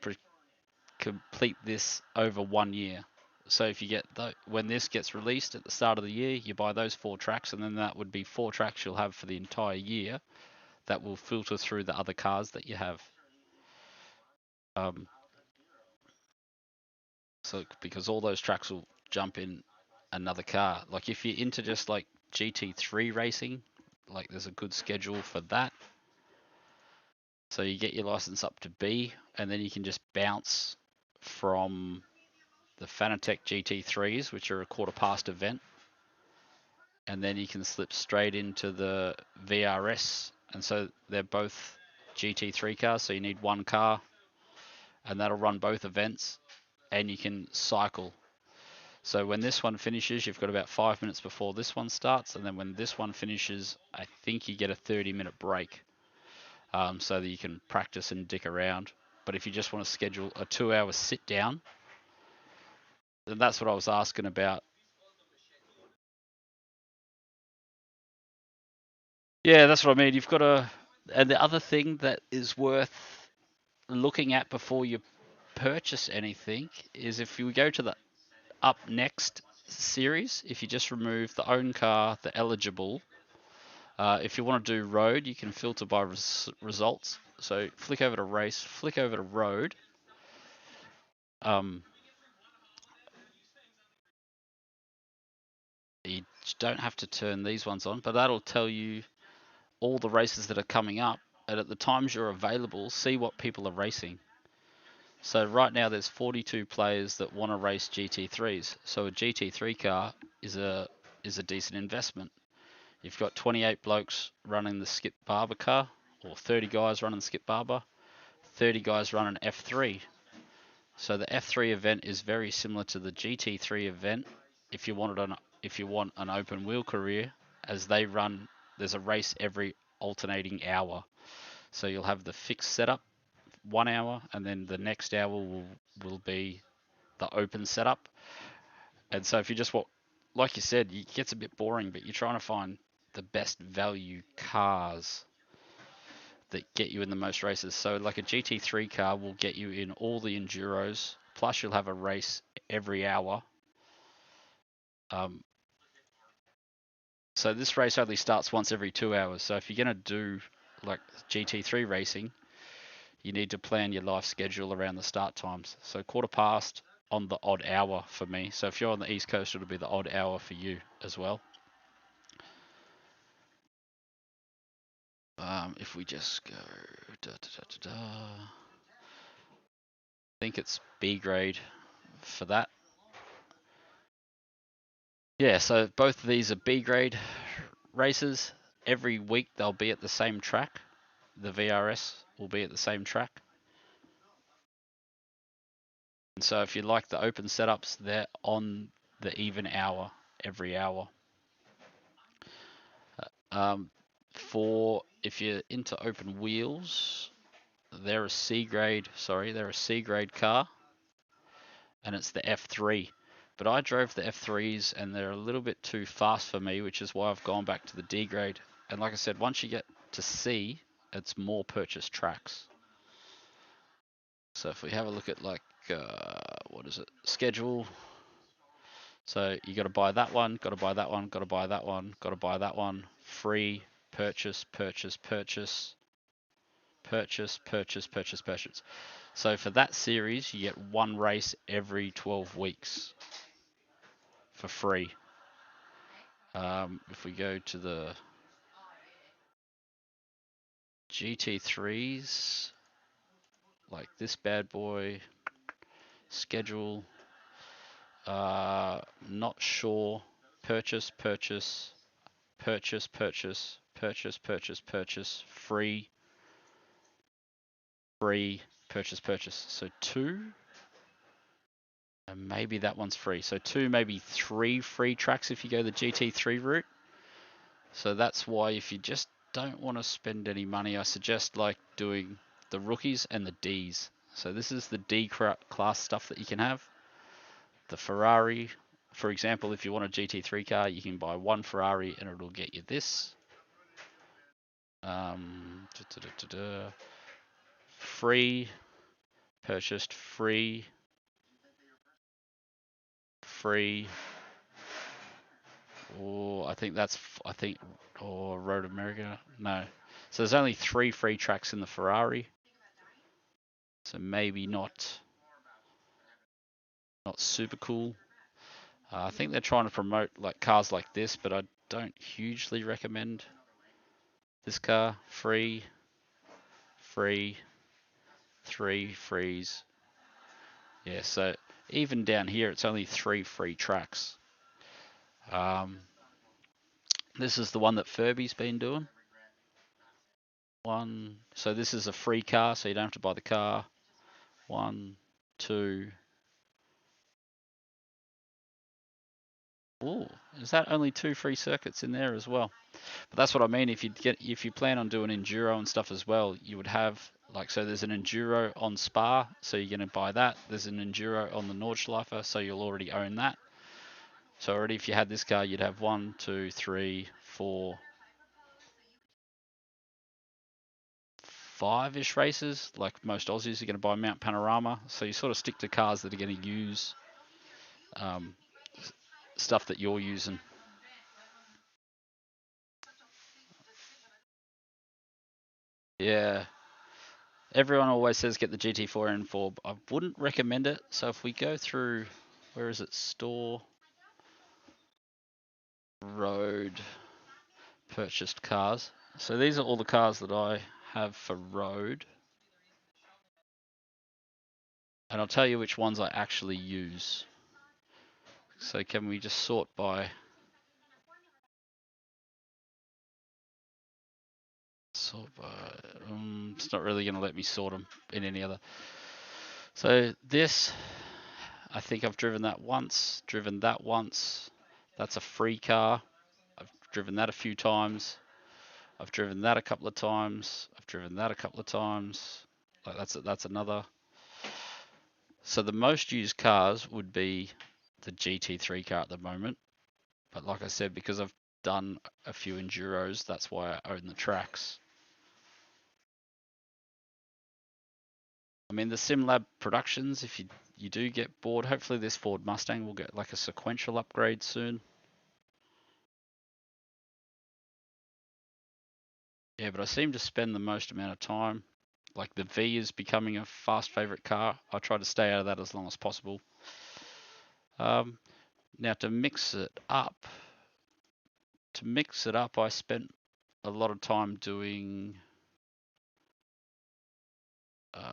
complete this over 1 year. So if you get when this gets released at the start of the year, you buy those 4 tracks, and then that would be 4 tracks you'll have for the entire year. That will filter through the other cars that you have. So because all those tracks will jump in another car. Like if you're into just like GT3 racing, like there's a good schedule for that. So you get your license up to B, and then you can just bounce from the Fanatec GT3s, which are a quarter past event, and then you can slip straight into the VRS. And so they're both GT3 cars, so you need one car, and that'll run both events, and you can cycle. So when this one finishes, you've got about 5 minutes before this one starts, and then when this one finishes, I think you get a 30-minute break, so that you can practice and dick around. But if you just want to schedule a 2-hour sit down, then that's what I was asking about. Yeah, that's what I mean. You've got to, and the other thing that is worth looking at before you purchase anything is if you go to the up next series, if you just remove the own car, the eligible, if you want to do road, you can filter by results. So flick over to race, flick over to road. You don't have to turn these ones on, but that'll tell you all the races that are coming up, and at the times you're available, see what people are racing. So right now there's 42 players that want to race GT3s. So a GT3 car is a decent investment. You've got 28 blokes running the Skip Barber car, or 30 guys running the Skip Barber, 30 guys running F3. So the F3 event is very similar to the GT3 event. If you want an open wheel career, as they run, there's a race every alternating hour. So you'll have the fixed setup 1 hour, and then the next hour will be the open setup. And so if you just want, like you said, it gets a bit boring, but you're trying to find the best value cars that get you in the most races. So like a GT3 car will get you in all the enduros, plus you'll have a race every hour. So this race only starts once every 2 hours. So if you're going to do like GT3 racing, you need to plan your life schedule around the start times. So 1:15 on the odd hour for me. So if you're on the East Coast, it'll be the odd hour for you as well. If we just go, I think it's B grade for that. Yeah, so both of these are B grade races. Every week they'll be at the same track. The VRS will be at the same track. And so if you like the open setups, they're on the even hour every hour. For if you're into open wheels, they're a C grade car, and it's the F3. But I drove the F3s and they're a little bit too fast for me, which is why I've gone back to the D grade. And like I said, once you get to C, it's more purchased tracks. So if we have a look at like, what is it, schedule. So you got to buy that one, got to buy that one, got to buy that one, got to buy that one, free, purchase, purchase, purchase, purchase, purchase, purchase, purchase. So for that series, you get one race every 12 weeks for free. If we go to the GT3s, like this bad boy, schedule, not sure, purchase, purchase, purchase, purchase, purchase, purchase, purchase, free, free, purchase, purchase. So 2, and maybe that one's free. So 2, maybe 3 free tracks if you go the GT3 route. So that's why if you just don't want to spend any money, I suggest like doing the rookies and the Ds. So this is the D class stuff that you can have. The Ferrari, for example, if you want a GT3 car, you can buy one Ferrari and it'll get you this. Free, purchased, free, free. Oh, I think Road America. No. So there's only 3 free tracks in the Ferrari. So maybe not super cool. I think they're trying to promote like cars like this, but I don't hugely recommend this car. Free, free, 3 frees. Yeah, so even down here, it's only 3 free tracks. This is the one that Fvee's been doing. So this is a free car, so you don't have to buy the car. 1, 2. Oh, is that only 2 free circuits in there as well? But that's what I mean. If you plan on doing enduro and stuff as well, you would have like, so there's an enduro on Spa, so you're going to buy that. There's an enduro on the Nordschleife, so you'll already own that. So already, if you had this car, you'd have 1, 2, 3, 4, 5-ish races. Like most Aussies are going to buy Mount Panorama, so you sort of stick to cars that are going to use stuff that you're using. Yeah. Everyone always says get the GT4 N4, but I wouldn't recommend it. So if we go through, where is it? Store, road, purchased cars. So these are all the cars that I have for road. And I'll tell you which ones I actually use. So can we just sort by... it's not really going to let me sort them in any other. So this, I think I've driven that once, driven that once. That's a free car. I've driven that a few times. I've driven that a couple of times. I've driven that a couple of times. Like that's another. So the most used cars would be the GT3 car at the moment. But like I said, because I've done a few enduros, that's why I own the tracks. I mean, the SimLab Productions, if you do get bored, hopefully this Ford Mustang will get like a sequential upgrade soon. Yeah, but I seem to spend the most amount of time like the V is becoming a fast favorite car. I try to stay out of that as long as possible. Now to mix it up, I spent a lot of time doing,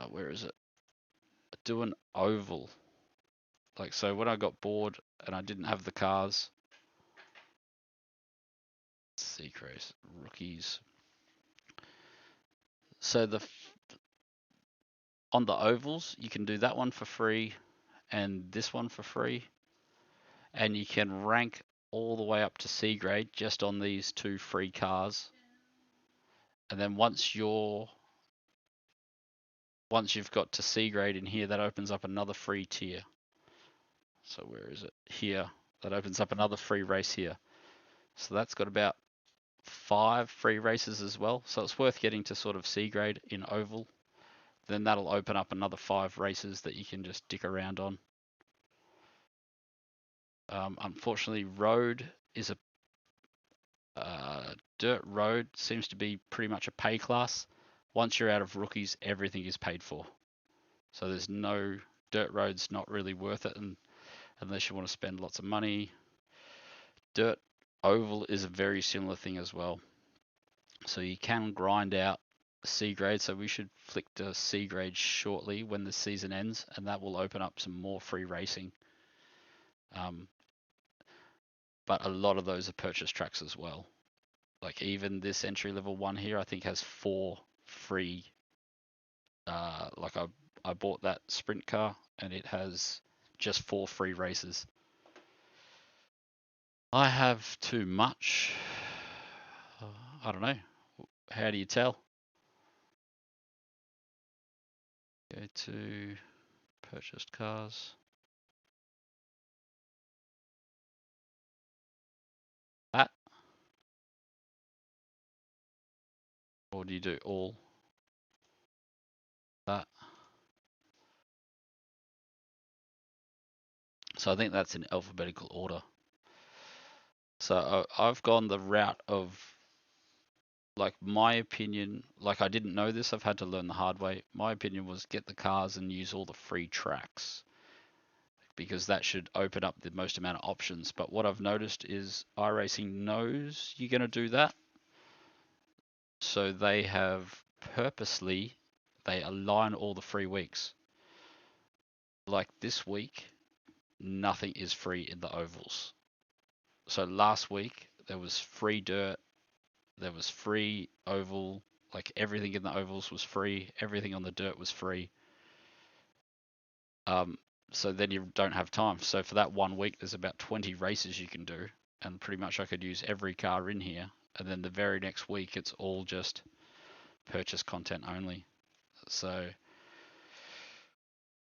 where is it? Doing oval. Like, so when I got bored and I didn't have the cars, Seacrest, rookies. So on the ovals, you can do that one for free and this one for free. And you can rank all the way up to C grade just on these 2 free cars. And then once you've got to C grade in here, that opens up another free tier. So where is it? Here. That opens up another free race here. So that's got about 5 free races as well. So it's worth getting to sort of C grade in oval. Then that'll open up another 5 races that you can just dick around on. Unfortunately, road is dirt road seems to be pretty much a pay class. Once you're out of rookies, everything is paid for. So there's no dirt road's not really worth it, and unless you want to spend lots of money. Dirt oval is a very similar thing as well. So you can grind out C grade. So we should flick to C grade shortly when the season ends, and that will open up some more free racing. But a lot of those are purchase tracks as well. Like even this entry level one here, I think has 4 free. Like I bought that sprint car and it has just 4 free races. I have too much. I don't know. How do you tell? Go to purchased cars. That. Or do you do all? That. So I think that's in alphabetical order. So I've gone the route of, like, my opinion, like I didn't know this, I've had to learn the hard way. My opinion was get the cars and use all the free tracks, because that should open up the most amount of options. But what I've noticed is iRacing knows you're going to do that. So they have purposely, they align all the free weeks. Like this week, nothing is free in the ovals. So last week, there was free dirt, there was free oval, like everything in the ovals was free, everything on the dirt was free. So then you don't have time. So for that 1 week, there's about 20 races you can do, and pretty much I could use every car in here. And then the very next week, it's all just purchase content only. So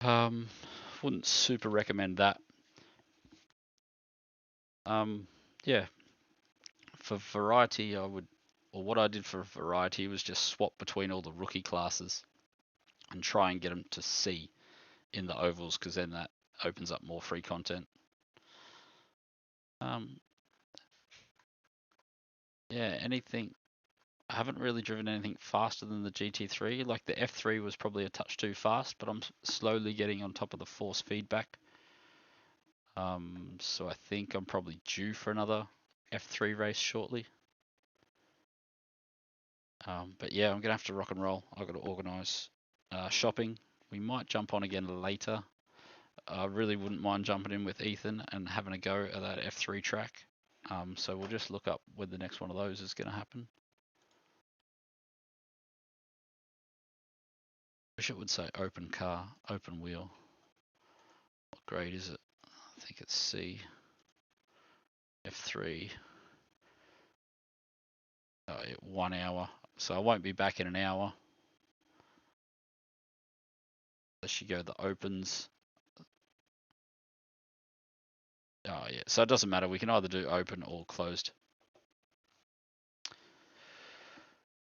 wouldn't super recommend that. Yeah, for variety, what I did for variety was just swap between all the rookie classes and try and get them to C in the ovals, because then that opens up more free content. Yeah, anything. I haven't really driven anything faster than the GT3. Like the F3 was probably a touch too fast, but I'm slowly getting on top of the force feedback. So I think I'm probably due for another F3 race shortly. But yeah, I'm gonna have to rock and roll. I've got to organise shopping. We might jump on again later. I really wouldn't mind jumping in with Ethan and having a go at that F3 track. So we'll just look up when the next one of those is going to happen. Wish it would say open car, open wheel. What grade is it? I think it's C. F3. Oh, yeah, 1 hour. So I won't be back in an hour. Unless you go to the opens. Oh yeah, so it doesn't matter. We can either do open or closed.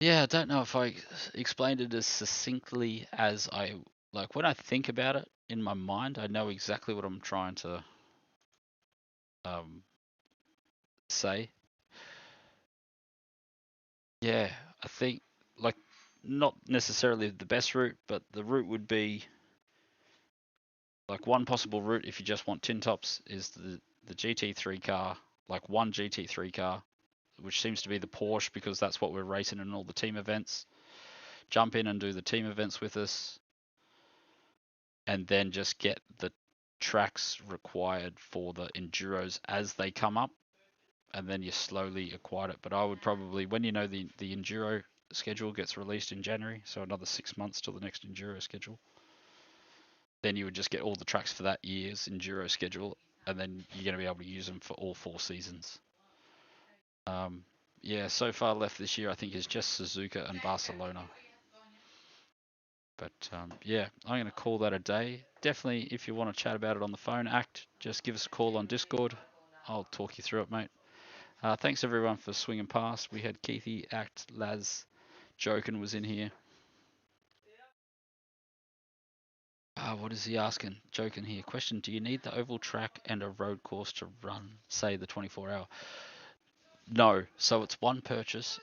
Yeah, I don't know if I explained it as succinctly as I like. When I think about it in my mind, I know exactly what I'm trying to say. Yeah, I think like not necessarily the best route, but the route would be like one possible route if you just want tin tops is the GT3 car, like one GT3 car, which seems to be the Porsche because that's what we're racing in all the team events. Jump in and do the team events with us, and then just get the tracks required for the enduros as they come up, and then you slowly acquire it. But I would probably, when you know the enduro schedule gets released in January, so another 6 months till the next enduro schedule, then you would just get all the tracks for that year's enduro schedule, and then you're going to be able to use them for all 4 seasons. Yeah, so far left this year I think is just Suzuka and Barcelona. But yeah, I'm going to call that a day. Definitely, if you want to chat about it on the phone, just give us a call on Discord. I'll talk you through it, mate. Thanks everyone for swinging past. We had Keithy, Act, Laz, Jokin was in here. What is he asking? Joking here. Question, do you need the oval track and a road course to run, say, the 24-hour? No. So it's one purchase.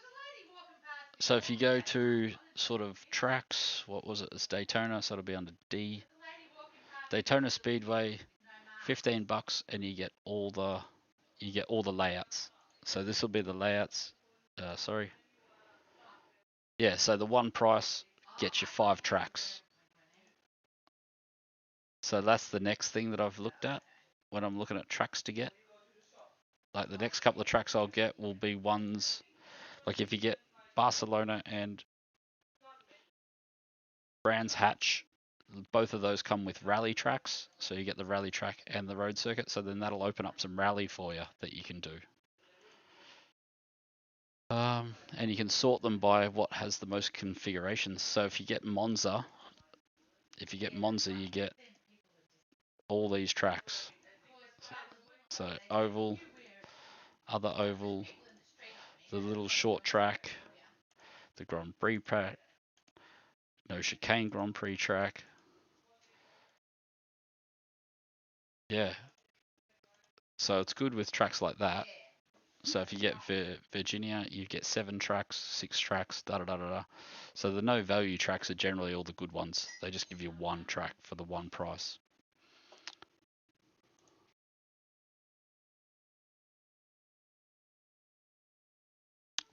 So if you go to sort of tracks, what was it? It's Daytona, so it'll be under D. Daytona Speedway, $15, and you get all the layouts. So this will be the layouts. Sorry. Yeah. So the one price gets you 5 tracks. So that's the next thing that I've looked at when I'm looking at tracks to get. Like the next couple of tracks I'll get will be ones, like if you get Barcelona and Brands Hatch, both of those come with rally tracks. So you get the rally track and the road circuit. So then that'll open up some rally for you that you can do. And you can sort them by what has the most configurations. So if you get Monza, you get all these tracks. So oval, other oval, the little short track, the Grand Prix track, no chicane Grand Prix track. Yeah. So it's good with tracks like that. So if you get Virginia, you get 7 tracks, 6 tracks, da da da da da. So the no value tracks are generally all the good ones. They just give you one track for the one price.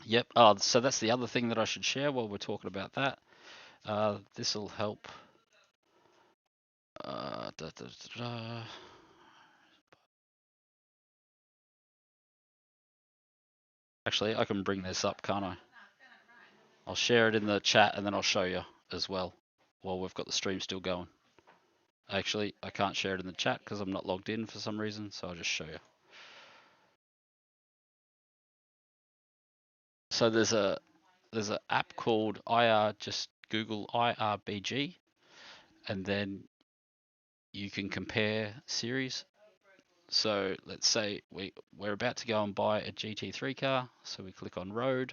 Yep. So that's the other thing that I should share while we're talking about that. This will help. Actually, I can bring this up, can't I? I'll share it in the chat and then I'll show you as well while we've got the stream still going. Actually, I can't share it in the chat because I'm not logged in for some reason, so I'll just show you. So there's an app called just Google IRBG, and then you can compare series. So let's say we're about to go and buy a GT3 car, so we click on road.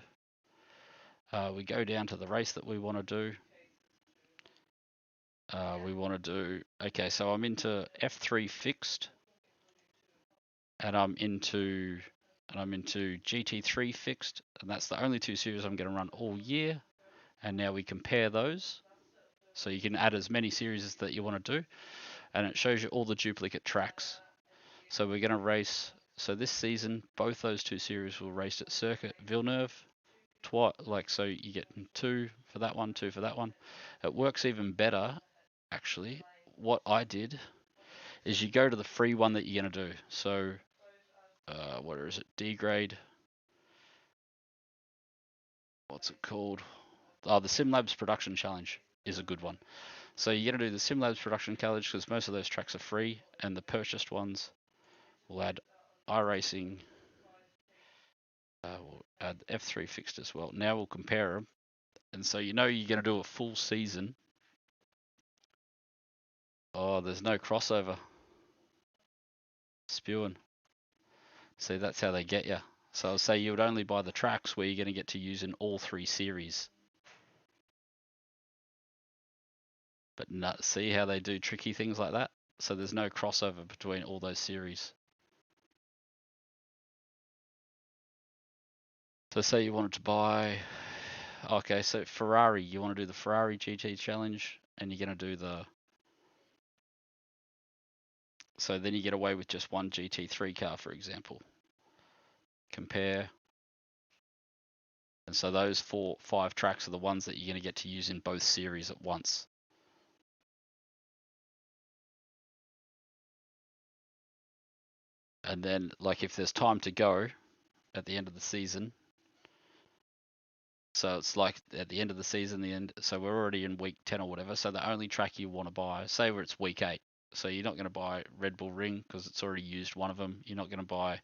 We go down to the race that we want to do. Okay, so I'm into F3 fixed, and I'm into GT3 fixed, and that's the only 2 series I'm going to run all year. And now we compare those. So you can add as many series that you want to do, and it shows you all the duplicate tracks. So we're going to race. So this season, both those 2 series will race at Circuit Villeneuve. So you get 2 for that one, 2 for that one. It works even better, actually. What I did is you go to the free one that you're going to do. So, what is it? D grade. What's it called? The SimLabs Production Challenge is a good one. So you're going to do the SimLabs Production Challenge because most of those tracks are free, and the purchased ones will add iRacing. We'll add F3 fixed as well. Now we'll compare them. And so you're going to do a full season. Oh, there's no crossover. Spewing. See, that's how they get you. So I'll say you would only buy the tracks where you're going to get to use in all 3 series. But see how they do tricky things like that? So there's no crossover between all those series. So say you wanted to buy, Okay, so Ferrari, you want to do the Ferrari GT challenge, and you're going to do the. So then you get away with just one GT3 car, for example. Compare. And so those 5 tracks are the ones that you're going to get to use in both series at once. And then, like, if there's time to go at the end of the season, so it's like at the end of the season, so we're already in week 10 or whatever, so the only track you want to buy, say where it's week 8, so you're not going to buy Red Bull Ring because it's already used one of them. You're not going to buy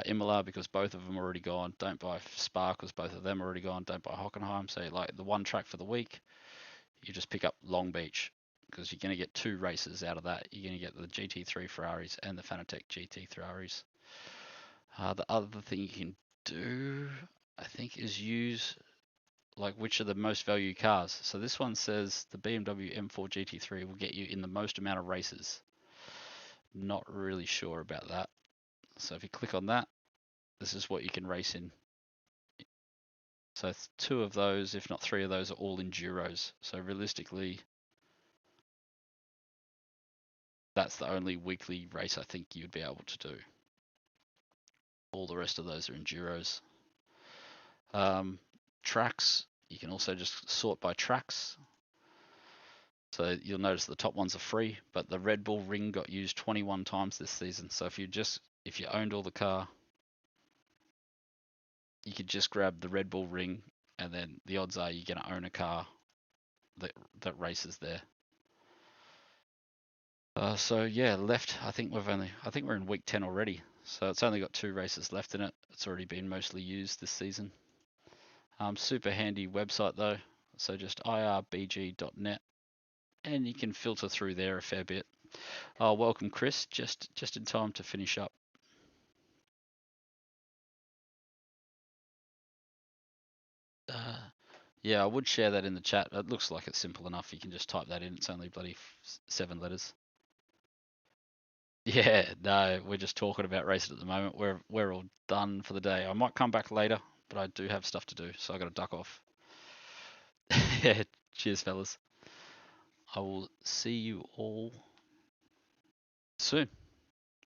Imola because both of them are already gone. Don't buy Spa because both of them are already gone. Don't buy Hockenheim. So, like, the one track for the week, you just pick up Long Beach because you're going to get 2 races out of that. You're going to get the GT3 Ferraris and the Fanatec GT Ferraris. The other thing you can do, I think, is use, like, which are the most value cars. So this one says the BMW M4 GT3 will get you in the most amount of races. Not really sure about that. So if you click on that, this is what you can race in. So 2 of those, if not 3 of those, are all enduros. So realistically, that's the only weekly race I think you'd be able to do. All the rest of those are enduros. Tracks, you can also just sort by tracks. So you'll notice the top ones are free, but the Red Bull Ring got used 21 times this season. So if you owned all the car, you could just grab the Red Bull Ring, and then the odds are you're going to own a car that races there. So yeah, left. I think we're in week 10 already. So it's only got 2 races left in it. It's already been mostly used this season. Super handy website though. So just irbg.net, and you can filter through there a fair bit. Welcome Chris, just in time to finish up. Yeah, I would share that in the chat. It looks like it's simple enough. You can just type that in. It's only bloody 7 letters. Yeah, no, we're just talking about racing at the moment. We're all done for the day. I might come back later, but I do have stuff to do, so I got to duck off. Yeah, cheers, fellas. I will see you all soon.